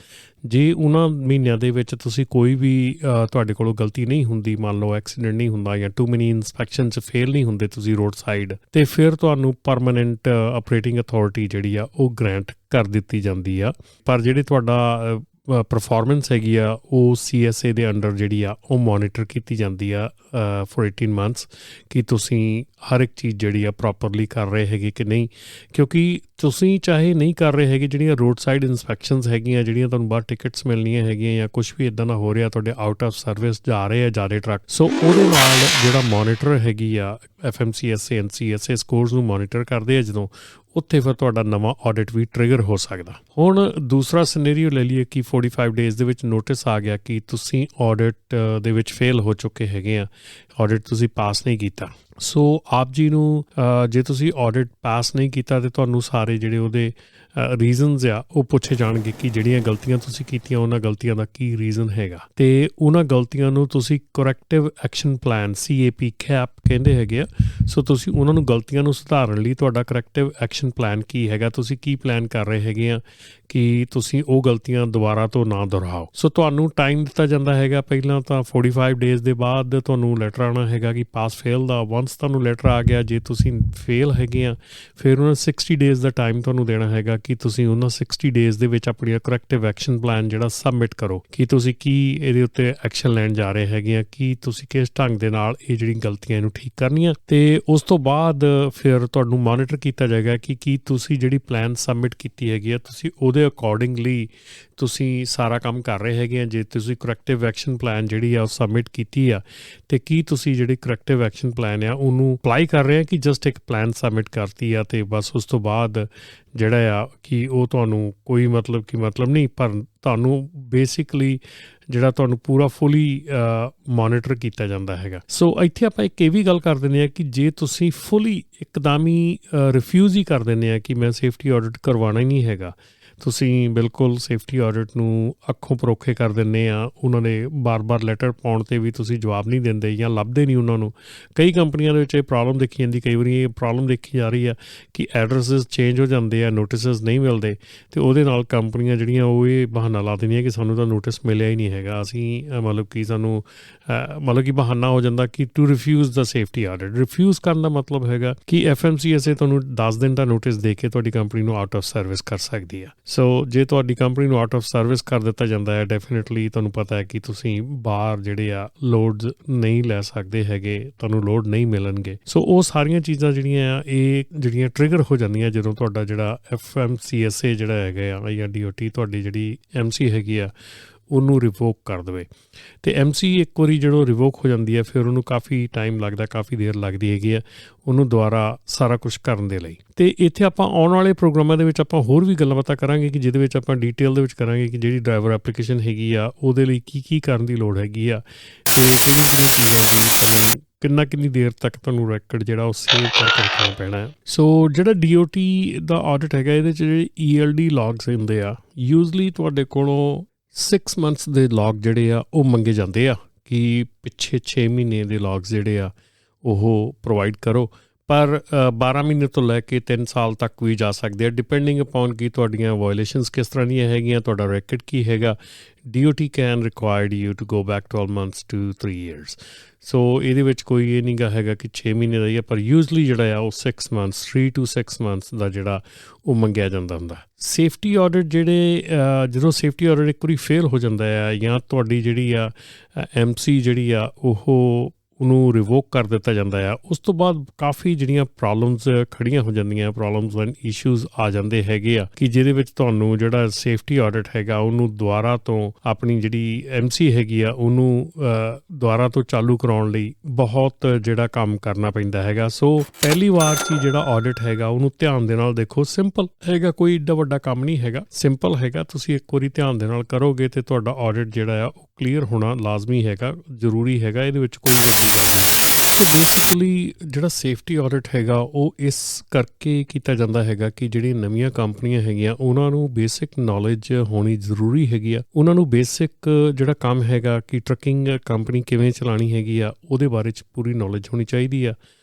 ਜੇ ਉਹਨਾਂ ਮਹੀਨਿਆਂ ਦੇ ਵਿੱਚ ਤੁਸੀਂ ਕੋਈ ਵੀ ਤੁਹਾਡੇ ਕੋਲੋਂ ਗਲਤੀ ਨਹੀਂ ਹੁੰਦੀ, ਮੰਨ ਲਓ ਐਕਸੀਡੈਂਟ ਨਹੀਂ ਹੁੰਦਾ ਜਾਂ ਟੂ ਮੈਨੀ ਇੰਸਪੈਕਸ਼ਨ 'ਚ ਫੇਲ ਨਹੀਂ ਹੁੰਦੇ ਤੁਸੀਂ ਰੋਡ ਸਾਈਡ, ਅਤੇ ਫਿਰ ਤੁਹਾਨੂੰ ਪਰਮਾਨੈਂਟ ਆਪਰੇਟਿੰਗ ਅਥਾਰਟੀ ਜਿਹੜੀ ਆ ਉਹ ਗ੍ਰਾਂਟ ਕਰ ਦਿੱਤੀ ਜਾਂਦੀ ਆ। ਪਰ ਜਿਹੜੇ ਤੁਹਾਡਾ ਪਰਫੋਰਮੈਂਸ ਹੈਗੀ ਆ ਉਹ CSA ਦੇ ਅੰਡਰ ਜਿਹੜੀ ਆ ਉਹ ਮੋਨੀਟਰ ਕੀਤੀ ਜਾਂਦੀ ਆ ਫੋਰ 18 months ਕਿ ਤੁਸੀਂ ਹਰ ਇੱਕ ਚੀਜ਼ ਜਿਹੜੀ ਆ ਪ੍ਰੋਪਰਲੀ ਕਰ ਰਹੇ ਹੈਗੇ ਕਿ ਨਹੀਂ। ਕਿਉਂਕਿ ਤੁਸੀਂ ਚਾਹੇ ਨਹੀਂ ਕਰ ਰਹੇ ਹੈਗੇ, ਜਿਹੜੀਆਂ ਰੋਡ ਸਾਈਡ ਇੰਸਪੈਕਸ਼ਨਸ ਹੈਗੀਆਂ, ਜਿਹੜੀਆਂ ਤੁਹਾਨੂੰ ਬਾਹਰ ਟਿਕਟਸ ਮਿਲਣੀਆਂ ਹੈਗੀਆਂ ਜਾਂ ਕੁਛ ਵੀ ਇੱਦਾਂ ਦਾ ਹੋ ਰਿਹਾ, ਤੁਹਾਡੇ ਆਊਟ ਆਫ ਸਰਵਿਸ ਜਾ ਰਹੇ ਆ ਜ਼ਿਆਦਾ ਟਰੱਕ, ਸੋ ਉਹਦੇ ਨਾਲ ਜਿਹੜਾ ਮੋਨੀਟਰ ਹੈਗੀ ਆ FMCSA and CSA ਸਕੋਰਸ ਨੂੰ ਮੋਨੀਟਰ ਕਰਦੇ ਆ ਜਦੋਂ, ਉੱਥੇ ਫਿਰ ਤੁਹਾਡਾ ਨਵਾਂ ਆਡਿਟ ਵੀ ਟ੍ਰਿਗਰ ਹੋ ਸਕਦਾ। ਹੁਣ ਦੂਸਰਾ ਸਿਨੈਰੀਓ ਲੈ ਲਈਏ ਕਿ 45 ਡੇਜ਼ ਦੇ ਵਿੱਚ ਨੋਟਿਸ ਆ ਗਿਆ ਕਿ ਤੁਸੀਂ ਆਡਿਟ ਦੇ ਵਿੱਚ ਫੇਲ ਹੋ ਚੁੱਕੇ ਹੈਗੇ ਆ, ਆਡਿਟ ਤੁਸੀਂ ਪਾਸ ਨਹੀਂ ਕੀਤਾ। ਸੋ ਆਪ ਜੀ ਨੂੰ ਜੇ ਤੁਸੀਂ ਆਡਿਟ ਪਾਸ ਨਹੀਂ ਕੀਤਾ ਤਾਂ ਤੁਹਾਨੂੰ ਸਾਰੇ ਜਿਹੜੇ ਉਹਦੇ ਰੀਜ਼ਨਸ ਆ ਉਹ ਪੁੱਛੇ ਜਾਣਗੇ ਕਿ ਜਿਹੜੀਆਂ ਗਲਤੀਆਂ ਤੁਸੀਂ ਕੀਤੀਆਂ ਉਹਨਾਂ ਗਲਤੀਆਂ ਦਾ ਕੀ ਰੀਜ਼ਨ ਹੈਗਾ, ਅਤੇ ਉਹਨਾਂ ਗਲਤੀਆਂ ਨੂੰ ਤੁਸੀਂ ਕਰੈਕਟਿਵ ਐਕਸ਼ਨ ਪਲਾਨ CAP ਕਹਿੰਦੇ ਹੈਗੇ ਆ। ਸੋ ਤੁਸੀਂ ਉਹਨਾਂ ਨੂੰ ਗਲਤੀਆਂ ਨੂੰ ਸੁਧਾਰਨ ਲਈ ਤੁਹਾਡਾ ਕਰੈਕਟਿਵ ਐਕਸ਼ਨ ਪਲਾਨ ਕੀ ਹੈਗਾ, ਤੁਸੀਂ ਕੀ ਪਲਾਨ ਕਰ ਰਹੇ ਹੈਗੇ ਆ ਕਿ ਤੁਸੀਂ ਉਹ ਗਲਤੀਆਂ ਦੁਬਾਰਾ ਤੋਂ ਨਾ ਦੁਹਰਾਓ। ਸੋ ਤੁਹਾਨੂੰ ਟਾਈਮ ਦਿੱਤਾ ਜਾਂਦਾ ਹੈਗਾ, ਪਹਿਲਾਂ ਤਾਂ 45 ਡੇਜ਼ ਦੇ ਬਾਅਦ ਤੁਹਾਨੂੰ ਲੈਟਰ ਆਉਣਾ ਹੈਗਾ ਕਿ ਪਾਸ ਫੇਲ ਦਾ। ਵੰਸ ਵਾਂਸ ਤੁਹਾਨੂੰ ਲੈਟਰ ਆ ਗਿਆ ਜੇ ਤੁਸੀਂ ਫੇਲ ਹੈਗੇ ਆ ਫਿਰ ਉਹਨਾਂ 60 ਡੇਜ਼ ਦਾ ਟਾਈਮ ਤੁਹਾਨੂੰ ਦੇਣਾ ਹੈਗਾ ਕਿ ਤੁਸੀਂ ਉਹਨਾਂ 60 ਡੇਜ਼ ਦੇ ਵਿੱਚ ਆਪਣੀਆਂ ਕਰੈਕਟਿਵ ਐਕਸ਼ਨ ਪਲਾਨ ਜਿਹੜਾ ਸਬਮਿਟ ਕਰੋ ਕਿ ਤੁਸੀਂ ਕੀ ਇਹਦੇ ਉੱਤੇ ਐਕਸ਼ਨ ਲੈਣ ਜਾ ਰਹੇ ਹੈਗੇ ਆ, ਕੀ ਤੁਸੀਂ ਕਿਸ ਢੰਗ ਦੇ ਨਾਲ ਇਹ ਜਿਹੜੀ ਗਲਤੀਆਂ ਇਹਨੂੰ ਠੀਕ ਕਰਨੀਆਂ। ਤੇ ਉਸ ਤੋਂ ਬਾਅਦ ਫਿਰ ਤੁਹਾਨੂੰ ਮੋਨੀਟਰ ਕੀਤਾ ਜਾਏਗਾ ਕਿ ਕੀ ਤੁਸੀਂ ਜਿਹੜੀ ਪਲਾਨ ਸਬਮਿਟ ਕੀਤੀ ਹੈਗੀ ਆ ਤੁਸੀਂ ਉਹਦੇ ਅਕੋਰਡਿੰਗਲੀ ਤੁਸੀਂ ਸਾਰਾ ਕੰਮ ਕਰ ਰਹੇ ਹੈਗੇ ਆ। ਜੇ ਤੁਸੀਂ ਕਰੈਕਟਿਵ ਐਕਸ਼ਨ ਪਲਾਨ ਜਿਹੜੀ ਆ ਉਹ ਸਬਮਿਟ ਕੀਤੀ ਆ ਤੇ ਕੀ ਤੁਸੀਂ ਜਿਹੜੀ ਕਰੈਕਟਿਵ ਐਕਸ਼ਨ ਪਲਾਨ ਆ ਉਹਨੂੰ ਅਪਲਾਈ ਕਰ ਰਹੇ ਆ ਕਿ ਜਸਟ ਇੱਕ ਪਲਾਨ ਸਬਮਿਟ ਕਰਤੀ ਆ ਤੇ ਬਸ ਉਸ ਤੋਂ ਬਾਅਦ ਜਿਹੜਾ ਆ ਕਿ ਉਹ ਤੁਹਾਨੂੰ ਕੋਈ ਮਤਲਬ ਨਹੀਂ, ਪਰ ਤੁਹਾਨੂੰ ਬੇਸਿਕਲੀ ਜਿਹੜਾ ਤੁਹਾਨੂੰ ਪੂਰਾ ਫੁੱਲੀ ਮੋਨੀਟਰ ਕੀਤਾ ਜਾਂਦਾ ਹੈਗਾ। ਸੋ ਇੱਥੇ ਆਪਾਂ ਇੱਕ ਇਹ ਵੀ ਗੱਲ ਕਰ ਦਿੰਦੇ ਹਾਂ ਕਿ ਜੇ ਤੁਸੀਂ ਫੁੱਲੀ ਇੱਕਦਮ ਹੀ ਰਿਫਿਊਜ਼ ਹੀ ਕਰ ਦਿੰਦੇ ਆ ਕਿ ਮੈਂ ਸੇਫਟੀ ਆਡਿਟ ਕਰਵਾਉਣਾ ਹੀ ਨਹੀਂ ਹੈਗਾ, ਤੁਸੀਂ ਬਿਲਕੁਲ ਸੇਫਟੀ ਆਡਿਟ ਨੂੰ ਅੱਖੋਂ ਪਰੋਖੇ ਕਰ ਦਿੰਦੇ ਆ, ਉਹਨਾਂ ਦੇ ਬਾਰ-ਬਾਰ ਲੈਟਰ ਪਾਉਣ 'ਤੇ ਵੀ ਤੁਸੀਂ ਜਵਾਬ ਨਹੀਂ ਦਿੰਦੇ ਜਾਂ ਲੱਭਦੇ ਨਹੀਂ ਉਹਨਾਂ ਨੂੰ। ਕਈ ਕੰਪਨੀਆਂ ਦੇ ਵਿੱਚ ਇਹ ਪ੍ਰੋਬਲਮ ਦੇਖੀ ਜਾਂਦੀ, ਕਈ ਵਾਰੀ ਇਹ ਪ੍ਰੋਬਲਮ ਦੇਖੀ ਜਾ ਰਹੀ ਆ ਕਿ ਐਡਰੈਸਿਸ ਚੇਂਜ ਹੋ ਜਾਂਦੇ ਆ, ਨੋਟਿਸਿਸ ਨਹੀਂ ਮਿਲਦੇ ਅਤੇ ਉਹਦੇ ਨਾਲ ਕੰਪਨੀਆਂ ਜਿਹੜੀਆਂ ਉਹ ਇਹ ਬਹਾਨਾ ਲਾ ਦਿੰਦੀਆਂ ਕਿ ਸਾਨੂੰ ਤਾਂ ਨੋਟਿਸ ਮਿਲਿਆ ਹੀ ਨਹੀਂ ਹੈਗਾ, ਅਸੀਂ ਸਾਨੂੰ ਬਹਾਨਾ ਹੋ ਜਾਂਦਾ ਕਿ ਟੂ ਰਿਫਿਊਜ਼ ਦਾ ਸੇਫਟੀ ਆਡਿਟ। ਰਿਫਿਊਜ਼ ਕਰਨ ਦਾ ਮਤਲਬ ਹੈਗਾ ਕਿ FMCSA ਤੁਹਾਨੂੰ 10 ਦਿਨ ਦਾ ਨੋਟਿਸ ਦੇ ਕੇ ਤੁਹਾਡੀ ਕੰਪਨੀ ਨੂੰ ਆਊਟ ਆਫ ਸਰਵਿਸ ਕਰ ਸਕਦੀ ਆ। ਸੋ ਜੇ ਤੁਹਾਡੀ ਕੰਪਨੀ ਨੂੰ ਆਊਟ ਆਫ ਸਰਵਿਸ ਕਰ ਦਿੱਤਾ ਜਾਂਦਾ ਹੈ ਡੈਫੀਨੇਟਲੀ ਤੁਹਾਨੂੰ ਪਤਾ ਹੈ ਕਿ ਤੁਸੀਂ ਬਾਹਰ ਜਿਹੜੇ ਆ ਲੋਡਸ ਨਹੀਂ ਲੈ ਸਕਦੇ ਹੈਗੇ, ਤੁਹਾਨੂੰ ਲੋਡ ਨਹੀਂ ਮਿਲਣਗੇ। ਸੋ ਉਹ ਸਾਰੀਆਂ ਚੀਜ਼ਾਂ ਜਿਹੜੀਆਂ ਆ ਇਹ ਜਿਹੜੀਆਂ ਟ੍ਰਿਗਰ ਹੋ ਜਾਂਦੀਆਂ ਜਦੋਂ ਤੁਹਾਡਾ ਜਿਹੜਾ FMCSA ਜਿਹੜਾ ਹੈਗਾ ਆ ਜਾਂ DOT ਤੁਹਾਡੀ ਜਿਹੜੀ MC ਹੈਗੀ ਆ ਉਹਨੂੰ ਰਿਵੋਕ ਕਰ ਦੇਵੇ। ਅਤੇ MC ਇੱਕ ਵਾਰੀ ਜਦੋਂ ਰਿਵੋਕ ਹੋ ਜਾਂਦੀ ਹੈ ਫਿਰ ਉਹਨੂੰ ਕਾਫੀ ਟਾਈਮ ਲੱਗਦਾ, ਕਾਫੀ ਦੇਰ ਲੱਗਦੀ ਹੈਗੀ ਆ ਉਹਨੂੰ ਦੁਬਾਰਾ ਸਾਰਾ ਕੁਛ ਕਰਨ ਦੇ ਲਈ। ਅਤੇ ਇੱਥੇ ਆਪਾਂ ਆਉਣ ਵਾਲੇ ਪ੍ਰੋਗਰਾਮਾਂ ਦੇ ਵਿੱਚ ਆਪਾਂ ਹੋਰ ਵੀ ਗੱਲਾਂ ਬਾਤਾਂ ਕਰਾਂਗੇ ਕਿ ਜਿਹਦੇ ਵਿੱਚ ਆਪਾਂ ਡੀਟੇਲ ਦੇ ਵਿੱਚ ਕਰਾਂਗੇ ਕਿ ਜਿਹੜੀ ਡਰਾਈਵਰ ਐਪਲੀਕੇਸ਼ਨ ਹੈਗੀ ਆ ਉਹਦੇ ਲਈ ਕੀ ਕਰਨ ਦੀ ਲੋੜ ਹੈਗੀ ਆ ਅਤੇ ਕਿਹੜੀਆਂ ਚੀਜ਼ਾਂ ਦੀ ਤੁਹਾਨੂੰ ਕਿੰਨੀ ਦੇਰ ਤੱਕ ਤੁਹਾਨੂੰ ਰੈਕਡ ਜਿਹੜਾ ਉਹ ਸੇਵ ਕਰਕੇ ਰੱਖਣਾ ਪੈਣਾ ਹੈ। ਸੋ ਜਿਹੜਾ DOT ਦਾ ਆਡਿਟ ਹੈਗਾ ਇਹਦੇ 'ਚ ਜਿਹੜੇ ELD ਲੌਗਸ ਹੁੰਦੇ ਆ ਯੂਜ਼ਲੀ ਤੁਹਾਡੇ ਕੋਲੋਂ 6 months ਦੇ ਲੌਗ ਜਿਹੜੇ ਆ ਉਹ ਮੰਗੇ ਜਾਂਦੇ ਆ ਕਿ ਪਿੱਛੇ 6 ਮਹੀਨੇ ਦੇ ਲੌਗਸ ਜਿਹੜੇ ਆ ਉਹ ਪ੍ਰੋਵਾਈਡ ਕਰੋ, ਪਰ 12 ਮਹੀਨੇ ਤੋਂ ਲੈ ਕੇ 3 ਸਾਲ ਤੱਕ ਵੀ ਜਾ ਸਕਦੇ ਆ ਡਿਪੈਂਡਿੰਗ ਅਪੋਨ ਕਿ ਤੁਹਾਡੀਆਂ ਵਾਇਲੇਸ਼ਨਸ ਕਿਸ ਤਰ੍ਹਾਂ ਦੀਆਂ ਹੈਗੀਆਂ, ਤੁਹਾਡਾ ਰੈਕਡ ਕੀ ਹੈਗਾ। DOT can required you to go back 12 months to 3 years। So ਇਹਦੇ ਵਿੱਚ ਕੋਈ ਇਹ ਨਹੀਂ ਗਾ ਹੈਗਾ ਕਿ 6 ਮਹੀਨੇ ਦਾ ਹੀ ਆ, ਪਰ ਯੂਜ਼ਲੀ ਜਿਹੜਾ ਆ ਉਹ 6 months 3 to 6 months ਦਾ ਜਿਹੜਾ ਉਹ ਮੰਗਿਆ ਜਾਂਦਾ ਹੁੰਦਾ। ਸੇਫਟੀ ਆਡਿਟ ਜਿਹੜੇ ਜਦੋਂ ਸੇਫਟੀ ਆਡਿਟ ਇੱਕ ਵਾਰੀ ਫੇਲ ਹੋ ਜਾਂਦਾ ਆ ਜਾਂ ਤੁਹਾਡੀ ਜਿਹੜੀ ਆ MC ਜਿਹੜੀ ਆ ਉਹਨੂੰ ਰਿਵੋਕ ਕਰ ਦਿੱਤਾ ਜਾਂਦਾ ਆ, ਉਸ ਤੋਂ ਬਾਅਦ ਕਾਫੀ ਜਿਹੜੀਆਂ ਪ੍ਰੋਬਲਮਸ ਖੜੀਆਂ ਹੋ ਜਾਂਦੀਆਂ, ਪ੍ਰੋਬਲਮਸ ਐਂਡ ਇਸ਼ੂਜ਼ ਆ ਜਾਂਦੇ ਹੈਗੇ ਆ ਕਿ ਜਿਹਦੇ ਵਿੱਚ ਤੁਹਾਨੂੰ ਜਿਹੜਾ ਸੇਫਟੀ ਆਡਿਟ ਹੈਗਾ ਉਹਨੂੰ ਦੁਬਾਰਾ ਤੋਂ ਆਪਣੀ ਜਿਹੜੀ MC ਹੈਗੀ ਆ ਉਹਨੂੰ ਦੁਬਾਰਾ ਤੋਂ ਚਾਲੂ ਕਰਾਉਣ ਲਈ ਬਹੁਤ ਜਿਹੜਾ ਕੰਮ ਕਰਨਾ ਪੈਂਦਾ ਹੈਗਾ। ਸੋ ਪਹਿਲੀ ਵਾਰ 'ਚ ਜਿਹੜਾ ਆਡਿਟ ਹੈਗਾ ਉਹਨੂੰ ਧਿਆਨ ਦੇ ਨਾਲ ਦੇਖੋ, ਸਿੰਪਲ ਹੈਗਾ, ਕੋਈ ਏਡਾ ਵੱਡਾ ਕੰਮ ਨਹੀਂ ਹੈਗਾ, ਸਿੰਪਲ ਹੈਗਾ। ਤੁਸੀਂ ਇੱਕ ਵਾਰੀ ਧਿਆਨ ਦੇ ਨਾਲ ਕਰੋਗੇ ਤੇ ਤੁਹਾਡਾ ਆਡਿਟ ਜਿਹੜਾ ਆ ਉਹ ਕਲੀਅਰ ਹੋਣਾ ਲਾਜ਼ਮੀ ਹੈਗਾ, ਜ਼ਰੂਰੀ ਹੈਗਾ, ਇਹਦੇ ਵਿੱਚ ਕੋਈ ਵੱਡੀ ਗੱਲ ਨਹੀਂ। ਸੋ ਬੇਸਿਕਲੀ ਜਿਹੜਾ ਸੇਫਟੀ ਆਡਿਟ ਹੈਗਾ ਉਹ ਇਸ ਕਰਕੇ ਕੀਤਾ ਜਾਂਦਾ ਹੈਗਾ ਕਿ ਜਿਹੜੀਆਂ ਨਵੀਆਂ ਕੰਪਨੀਆਂ ਹੈਗੀਆਂ ਉਹਨਾਂ ਨੂੰ ਬੇਸਿਕ ਨੌਲੇਜ ਹੋਣੀ ਜ਼ਰੂਰੀ ਹੈਗੀ ਆ, ਉਹਨਾਂ ਨੂੰ ਬੇਸਿਕ ਜਿਹੜਾ ਕੰਮ ਹੈਗਾ ਕਿ ਟਰੱਕਿੰਗ ਕੰਪਨੀ ਕਿਵੇਂ ਚਲਾਉਣੀ ਹੈਗੀ ਆ ਉਹਦੇ ਬਾਰੇ 'ਚ ਪੂਰੀ ਨੌਲੇਜ ਹੋਣੀ ਚਾਹੀਦੀ ਆ,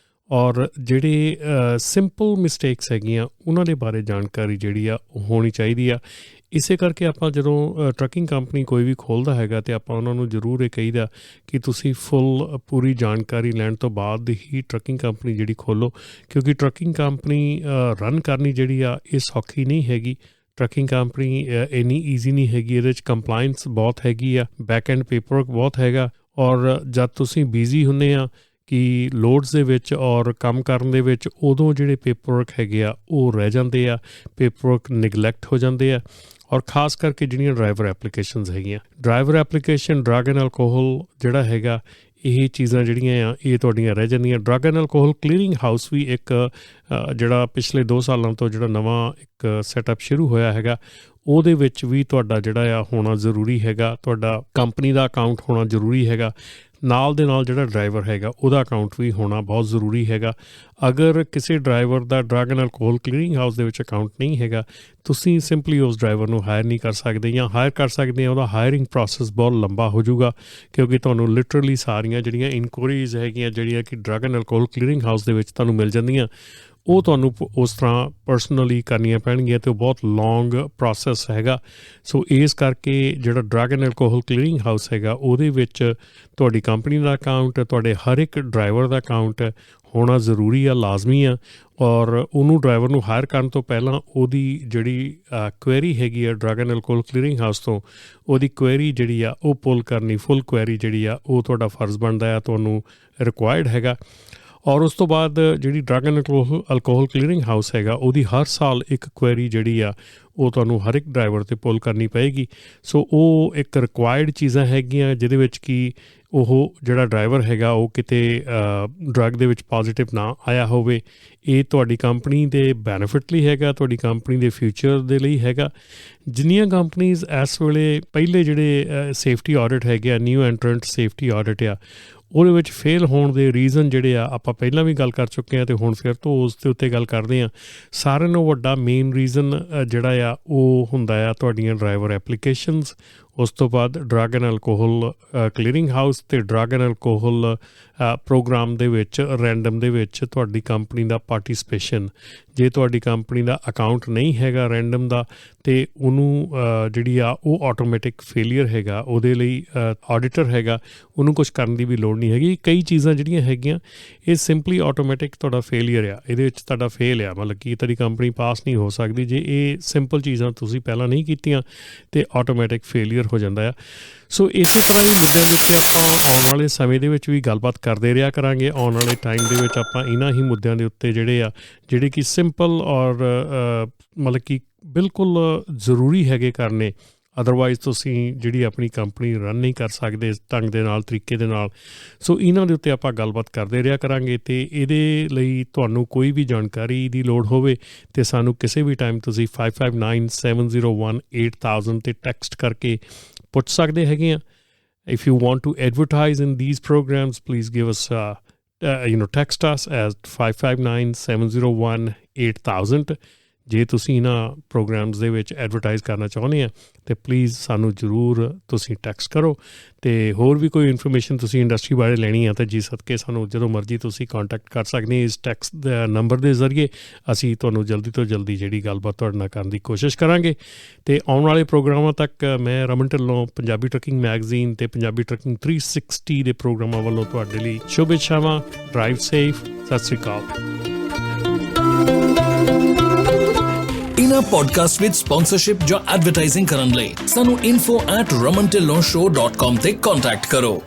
ਔਰ ਜਿਹੜੇ ਸਿੰਪਲ ਮਿਸਟੇਕਸ ਹੈਗੀਆਂ ਉਹਨਾਂ ਦੇ ਬਾਰੇ ਜਾਣਕਾਰੀ ਜਿਹੜੀ ਆ ਉਹ ਹੋਣੀ ਚਾਹੀਦੀ ਆ। ਇਸੇ ਕਰਕੇ ਆਪਾਂ ਜਦੋਂ ਟਰੱਕਿੰਗ ਕੰਪਨੀ ਕੋਈ ਵੀ ਖੋਲ੍ਹਦਾ ਹੈਗਾ ਅਤੇ ਆਪਾਂ ਉਹਨਾਂ ਨੂੰ ਜ਼ਰੂਰ ਇਹ ਕਹੀਦਾ ਕਿ ਤੁਸੀਂ ਪੂਰੀ ਜਾਣਕਾਰੀ ਲੈਣ ਤੋਂ ਬਾਅਦ ਹੀ ਟਰੱਕਿੰਗ ਕੰਪਨੀ ਜਿਹੜੀ ਖੋਲ੍ਹੋ, ਕਿਉਂਕਿ ਟਰੱਕਿੰਗ ਕੰਪਨੀ ਰਨ ਕਰਨੀ ਜਿਹੜੀ ਆ ਇਹ ਸੌਖੀ ਨਹੀਂ ਹੈਗੀ। ਟਰੱਕਿੰਗ ਕੰਪਨੀ ਇੰਨੀ ਈਜ਼ੀ ਨਹੀਂ ਹੈਗੀ, ਇਹਦੇ 'ਚ ਕੰਪਲਾਇੰਸ ਬਹੁਤ ਹੈਗੀ ਆ, ਬੈਕ ਐਂਡ ਪੇਪਰਵਰਕ ਬਹੁਤ ਹੈਗਾ, ਔਰ ਜਦ ਤੁਸੀਂ ਬਿਜ਼ੀ ਹੁੰਦੇ ਆ ਕਿ ਲੋਡਸ ਦੇ ਵਿੱਚ ਔਰ ਕੰਮ ਕਰਨ ਦੇ ਵਿੱਚ ਉਦੋਂ ਜਿਹੜੇ ਪੇਪਰਵਰਕ ਹੈਗੇ ਆ ਉਹ ਰਹਿ ਜਾਂਦੇ ਆ, ਪੇਪਰਵਰਕ ਨਿਗਲੈਕਟ ਹੋ ਜਾਂਦੇ ਆ। ਔਰ ਖਾਸ ਕਰਕੇ ਜਿਹੜੀਆਂ ਡਰਾਈਵਰ ਐਪਲੀਕੇਸ਼ਨਸ ਹੈਗੀਆਂ, driver application, drug and alcohol ਜਿਹੜਾ ਹੈਗਾ, ਇਹ ਚੀਜ਼ਾਂ ਜਿਹੜੀਆਂ ਆ ਇਹ ਤੁਹਾਡੀਆਂ ਰਹਿ ਜਾਂਦੀਆਂ। Drug and alcohol clearing house ਵੀ ਇੱਕ ਜਿਹੜਾ ਪਿਛਲੇ 2 ਸਾਲਾਂ ਤੋਂ ਜਿਹੜਾ ਨਵਾਂ ਇੱਕ ਸੈਟਅਪ ਸ਼ੁਰੂ ਹੋਇਆ ਹੈਗਾ ਉਹਦੇ ਵਿੱਚ ਵੀ ਤੁਹਾਡਾ ਜਿਹੜਾ ਆ ਹੋਣਾ ਜ਼ਰੂਰੀ ਹੈਗਾ, ਤੁਹਾਡਾ ਕੰਪਨੀ ਦਾ ਅਕਾਊਂਟ ਹੋਣਾ ਜ਼ਰੂਰੀ ਹੈਗਾ, ਨਾਲ ਦੇ ਨਾਲ ਜਿਹੜਾ ਡਰਾਈਵਰ ਹੈਗਾ ਉਹਦਾ ਅਕਾਊਂਟ ਵੀ ਹੋਣਾ ਬਹੁਤ ਜ਼ਰੂਰੀ ਹੈਗਾ। ਅਗਰ ਕਿਸੇ driver the drug and alcohol clearing house ਦੇ ਵਿੱਚ ਅਕਾਊਂਟ ਨਹੀਂ ਹੈਗਾ, ਤੁਸੀਂ ਸਿੰਪਲੀ ਉਸ ਡਰਾਈਵਰ ਨੂੰ ਹਾਇਰ ਨਹੀਂ ਕਰ ਸਕਦੇ, ਜਾਂ ਹਾਇਰ ਕਰ ਸਕਦੇ ਆ ਉਹਦਾ ਹਾਇਰਿੰਗ ਪ੍ਰੋਸੈਸ ਬਹੁਤ ਲੰਬਾ ਹੋ ਜਾਊਗਾ, ਕਿਉਂਕਿ ਤੁਹਾਨੂੰ ਲਿਟਰਲੀ ਸਾਰੀਆਂ ਜਿਹੜੀਆਂ ਇਨਕੁਆਰੀਜ਼ ਹੈਗੀਆਂ ਜਿਹੜੀਆਂ ਕਿ drug and alcohol clearing house ਦੇ ਵਿੱਚ ਤੁਹਾਨੂੰ ਮਿਲ ਜਾਂਦੀਆਂ ਉਹ ਤੁਹਾਨੂੰ ਉਸ ਤਰ੍ਹਾਂ ਪਰਸਨਲੀ ਕਰਨੀਆਂ ਪੈਣਗੀਆਂ ਅਤੇ ਉਹ ਬਹੁਤ ਲੌਂਗ ਪ੍ਰੋਸੈਸ ਹੈਗਾ। ਸੋ ਇਸ ਕਰਕੇ ਜਿਹੜਾ drug and alcohol clearing house ਹੈਗਾ ਉਹਦੇ ਵਿੱਚ ਤੁਹਾਡੀ ਕੰਪਨੀ ਦਾ ਅਕਾਊਂਟ, ਤੁਹਾਡੇ ਹਰ ਇੱਕ ਡਰਾਈਵਰ ਦਾ ਅਕਾਊਂਟ ਹੋਣਾ ਜ਼ਰੂਰੀ ਆ, ਲਾਜ਼ਮੀ ਆ। ਔਰ ਉਹਨੂੰ ਡਰਾਈਵਰ ਨੂੰ ਹਾਇਰ ਕਰਨ ਤੋਂ ਪਹਿਲਾਂ ਉਹਦੀ ਜਿਹੜੀ ਕੁਐਰੀ ਹੈਗੀ ਆ drug and alcohol clearing house ਤੋਂ, ਉਹਦੀ ਕੁਐਰੀ ਜਿਹੜੀ ਆ ਉਹ ਪੁੱਲ ਕਰਨੀ, ਫੁੱਲ ਕੁਐਰੀ ਜਿਹੜੀ ਆ ਉਹ ਤੁਹਾਡਾ ਫਰਜ਼ ਬਣਦਾ ਆ, ਤੁਹਾਨੂੰ ਰਿਕੁਆਇਰਡ ਹੈਗਾ। ਔਰ ਉਸ ਤੋਂ ਬਾਅਦ ਜਿਹੜੀ drug and alcohol clearing house ਹੈਗਾ ਉਹਦੀ ਹਰ ਸਾਲ ਇੱਕ ਕੁਐਰੀ ਜਿਹੜੀ ਆ ਉਹ ਤੁਹਾਨੂੰ ਹਰ ਇੱਕ ਡਰਾਈਵਰ 'ਤੇ ਪੁੱਲ ਕਰਨੀ ਪਏਗੀ। ਸੋ ਉਹ ਇੱਕ ਰਿਕੁਆਇਰਡ ਚੀਜ਼ਾਂ ਹੈਗੀਆਂ ਜਿਹਦੇ ਵਿੱਚ ਕਿ ਉਹ ਜਿਹੜਾ ਡਰਾਈਵਰ ਹੈਗਾ ਉਹ ਕਿਤੇ ਡਰੱਗ ਦੇ ਵਿੱਚ ਪੋਜ਼ੀਟਿਵ ਨਾ ਆਇਆ ਹੋਵੇ। ਇਹ ਤੁਹਾਡੀ ਕੰਪਨੀ ਦੇ ਬੈਨੀਫਿਟ ਲਈ ਹੈਗਾ, ਤੁਹਾਡੀ ਕੰਪਨੀ ਦੇ ਫਿਊਚਰ ਦੇ ਲਈ ਹੈਗਾ। ਜਿੰਨੀਆਂ ਕੰਪਨੀਜ਼ ਇਸ ਵੇਲੇ ਪਹਿਲੇ ਜਿਹੜੇ ਸੇਫਟੀ ਆਡਿਟ ਹੈਗੇ ਆ, ਨਿਊ ਐਂਟਰੈਂਟ ਸੇਫਟੀ ਆਡਿਟ ਆ, ਉਹਦੇ ਵਿੱਚ ਫੇਲ ਹੋਣ ਦੇ ਰੀਜ਼ਨ ਜਿਹੜੇ ਆ ਆਪਾਂ ਪਹਿਲਾਂ ਵੀ ਗੱਲ ਕਰ ਚੁੱਕੇ ਹਾਂ ਅਤੇ ਹੁਣ ਫਿਰ ਤੋਂ ਉਸ ਦੇ ਉੱਤੇ ਗੱਲ ਕਰਦੇ ਹਾਂ। ਸਾਰਿਆਂ ਨਾਲੋਂ ਵੱਡਾ ਮੇਨ ਰੀਜ਼ਨ ਜਿਹੜਾ ਆ ਉਹ ਹੁੰਦਾ ਆ ਤੁਹਾਡੀਆਂ ਡਰਾਈਵਰ ਐਪਲੀਕੇਸ਼ਨਸ, ਉਸ ਤੋਂ ਬਾਅਦ drug and alcohol clearing house ਅਤੇ ਡਰੱਗ ਐਂਡ ਐਲਕੋਹਲ ਪ੍ਰੋਗਰਾਮ ਦੇ ਵਿੱਚ ਰੈਂਡਮ ਦੇ ਵਿੱਚ ਤੁਹਾਡੀ ਕੰਪਨੀ ਦਾ ਪਾਰਟੀਸਪੇਸ਼ਨ। ਜੇ ਤੁਹਾਡੀ ਕੰਪਨੀ ਦਾ ਅਕਾਊਂਟ ਨਹੀਂ ਹੈਗਾ ਰੈਂਡਮ ਦਾ ਅਤੇ ਉਹਨੂੰ ਜਿਹੜੀ ਆ ਉਹ ਆਟੋਮੈਟਿਕ ਫੇਲੀਅਰ ਹੈਗਾ, ਉਹਦੇ ਲਈ ਆਡੀਟਰ ਹੈਗਾ, ਉਹਨੂੰ ਕੁਛ ਕਰਨ ਦੀ ਵੀ ਲੋੜ ਨਹੀਂ ਹੈਗੀ। ਕਈ ਚੀਜ਼ਾਂ ਜਿਹੜੀਆਂ ਹੈਗੀਆਂ ਇਹ ਸਿੰਪਲੀ ਆਟੋਮੈਟਿਕ ਤੁਹਾਡਾ ਫੇਲੀਅਰ ਆ, ਇਹਦੇ ਵਿੱਚ ਤੁਹਾਡਾ ਫੇਲ ਆ, ਮਤਲਬ ਕਿ ਤੁਹਾਡੀ ਕੰਪਨੀ ਪਾਸ ਨਹੀਂ ਹੋ ਸਕਦੀ ਜੇ ਇਹ ਸਿੰਪਲ ਚੀਜ਼ਾਂ ਤੁਸੀਂ ਪਹਿਲਾਂ ਨਹੀਂ ਕੀਤੀਆਂ ਅਤੇ ਆਟੋਮੈਟਿਕ ਫੇਲੀਅਰ ਹੋ ਜਾਂਦਾ ਆ। ਸੋ ਇਸੇ ਤਰ੍ਹਾਂ ਹੀ ਮੁੱਦਿਆਂ ਦੇ ਉੱਤੇ ਆਪਾਂ ਆਉਣ ਵਾਲੇ ਸਮੇਂ ਦੇ ਵਿੱਚ ਵੀ ਗੱਲਬਾਤ ਕਰਦੇ ਰਿਹਾ ਕਰਾਂਗੇ। ਆਉਣ ਵਾਲੇ ਟਾਈਮ ਦੇ ਵਿੱਚ ਆਪਾਂ ਇਹਨਾਂ ਹੀ ਮੁੱਦਿਆਂ ਦੇ ਉੱਤੇ ਜਿਹੜੇ ਕਿ ਸਿੰਪਲ ਔਰ ਮਤਲਬ ਕਿ ਬਿਲਕੁਲ ਜ਼ਰੂਰੀ ਹੈਗੇ ਕਰਨੇ, ਅਦਰਵਾਈਜ਼ ਤੁਸੀਂ ਜਿਹੜੀ ਆਪਣੀ ਕੰਪਨੀ ਰਨ ਨਹੀਂ ਕਰ ਸਕਦੇ ਇਸ ਢੰਗ ਦੇ ਨਾਲ, ਤਰੀਕੇ ਦੇ ਨਾਲ। ਸੋ ਇਹਨਾਂ ਦੇ ਉੱਤੇ ਆਪਾਂ ਗੱਲਬਾਤ ਕਰਦੇ ਰਿਹਾ ਕਰਾਂਗੇ ਅਤੇ ਇਹਦੇ ਲਈ ਤੁਹਾਨੂੰ ਕੋਈ ਵੀ ਜਾਣਕਾਰੀ ਦੀ ਲੋੜ ਹੋਵੇ ਅਤੇ ਸਾਨੂੰ ਕਿਸੇ ਵੀ ਟਾਈਮ ਤੁਸੀਂ 5597018000 'ਤੇ ਟੈਕਸਟ ਕਰਕੇ ਪੁੱਛ ਸਕਦੇ ਹੈਗੇ ਆ। If you want to advertise in these programs, please give us text us at 5597018000। ਜੇ ਤੁਸੀਂ ਇਹਨਾਂ ਪ੍ਰੋਗਰਾਮਸ ਦੇ ਵਿੱਚ ਐਡਵਰਟਾਈਜ਼ ਕਰਨਾ ਚਾਹੁੰਦੇ ਆ ਤਾਂ ਪਲੀਜ਼ ਸਾਨੂੰ ਜ਼ਰੂਰ ਤੁਸੀਂ ਟੈਕਸਟ ਕਰੋ। ਅਤੇ ਹੋਰ ਵੀ ਕੋਈ ਇਨਫੋਰਮੇਸ਼ਨ ਤੁਸੀਂ ਇੰਡਸਟਰੀ ਬਾਰੇ ਲੈਣੀ ਆ ਤਾਂ ਜੀ ਸਦਕੇ ਸਾਨੂੰ ਜਦੋਂ ਮਰਜ਼ੀ ਤੁਸੀਂ ਕੰਟੈਕਟ ਕਰ ਸਕਦੇ। ਇਸ ਟੈਕਸਟ ਦੇ ਨੰਬਰ ਦੇ ਜ਼ਰੀਏ ਅਸੀਂ ਤੁਹਾਨੂੰ ਜਲਦੀ ਤੋਂ ਜਲਦੀ ਜਿਹੜੀ ਗੱਲਬਾਤ ਤੁਹਾਡੇ ਨਾਲ ਕਰਨ ਦੀ ਕੋਸ਼ਿਸ਼ ਕਰਾਂਗੇ। ਅਤੇ ਆਉਣ ਵਾਲੇ ਪ੍ਰੋਗਰਾਮਾਂ ਤੱਕ ਮੈਂ ਰਮਨ ਢਿੱਲੋਂ ਪੰਜਾਬੀ ਟਰੱਕਿੰਗ ਮੈਗਜ਼ੀਨ ਅਤੇ ਪੰਜਾਬੀ ਟਰੱਕਿੰਗ 360 ਦੇ ਪ੍ਰੋਗਰਾਮਾਂ ਵੱਲੋਂ ਤੁਹਾਡੇ ਲਈ ਸ਼ੁਭ ਇੱਛਾਵਾਂ। Drive safe. ਸਤਿ ਸ਼੍ਰੀ ਅਕਾਲ। ਇਨ੍ਹਾਂ ਪੋਡਕਾਸਟ ਵਿੱਚ ਸਪਾਂਸਰਸ਼ਿਪ ਜਾਂ ਐਡਵਰਟਾਈਜ਼ਿੰਗ ਕਰਨ ਲਈ ਸਾਨੂੰ info@ramantillonshow.com ਤੇ ਕੰਟੈਕਟ ਕਰੋ।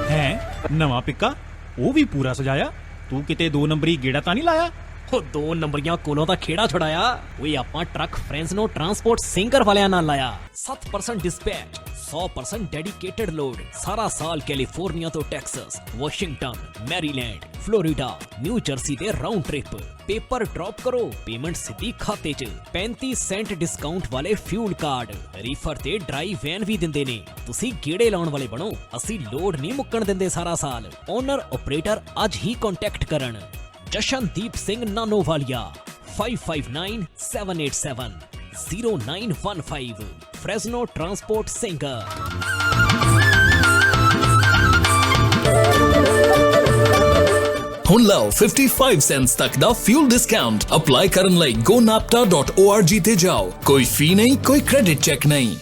ਹੈ ਨਵਾਂ ਪਿੱਕਾ, ਉਹ ਵੀ ਪੂਰਾ ਸਜਾਇਆ। ਤੂੰ ਕਿਤੇ 2 ਨੰਬਰੀ ਗੇੜਾ ਤਾਂ ਨਹੀਂ ਲਾਇਆ? ਉਹ 2 ਨੰਬਰੀਆਂ ਕੋਲੋਂ ਤਾਂ ਖੇੜਾ ਛੁਡਾਇਆ। ਓਏ ਆਪਾਂ ਟਰੱਕ ਫਰੈਂਜ਼ਨੋ ਟਰਾਂਸਪੋਰਟ ਸਿੰਗਰ ਵਾਲਿਆਂ ਨਾਲ ਲਾਇਆ। 7% ਡਿਸਪੈਚ, 100% ਡੈਡੀਕੇਟਡ ਲੋਡ, ਸਾਰਾ ਸਾਲ ਕੈਲੀਫੋਰਨੀਆ ਤੋਂ Texas, Washington, Maryland, Florida, new jersey ਦੇ ਰਾਉਂਡ ਟ੍ਰਿਪ। ਪੇਪਰ ਡ੍ਰੌਪ ਕਰੋ, ਪੇਮੈਂਟ ਸਿੱਧੀ ਖਾਤੇ 'ਚ। 35 ਸੈਂਟ ਡਿਸਕਾਊਂਟ ਵਾਲੇ ਫਿਊਲ ਕਾਰਡ, ਰੀਫਰ ਤੇ ਡਰਾਈ ਵੈਨ ਵੀ ਦਿੰਦੇ ਨੇ। ਤੁਸੀਂ ਗੇੜੇ ਲਾਉਣ ਵਾਲੇ ਬਣੋ, ਅਸੀਂ ਲੋਡ ਨਹੀਂ ਮੁੱਕਣ ਦਿੰਦੇ ਸਾਰਾ ਸਾਲ। ਓਨਰ ਆਪਰੇਟਰ ਅੱਜ ਹੀ ਕੰਟੈਕਟ ਕਰਨ। Jashandeep Singh Nanowalia 5597870915 Fresno transport singer. ਹੁਣ ਲਓ 55 ਸੈਂਟਸ ਤੱਕ ਦਾ ਫਿਊਲ ਡਿਸਕਾਊਂਟ। ਅਪਲਾਈ ਕਰਨ ਲਈ gonapta.org ਤੇ ਜਾਓ। ਕੋਈ ਫੀ ਨਹੀਂ, ਕੋਈ ਕ੍ਰੈਡਿਟ ਚੈੱਕ ਨਹੀਂ।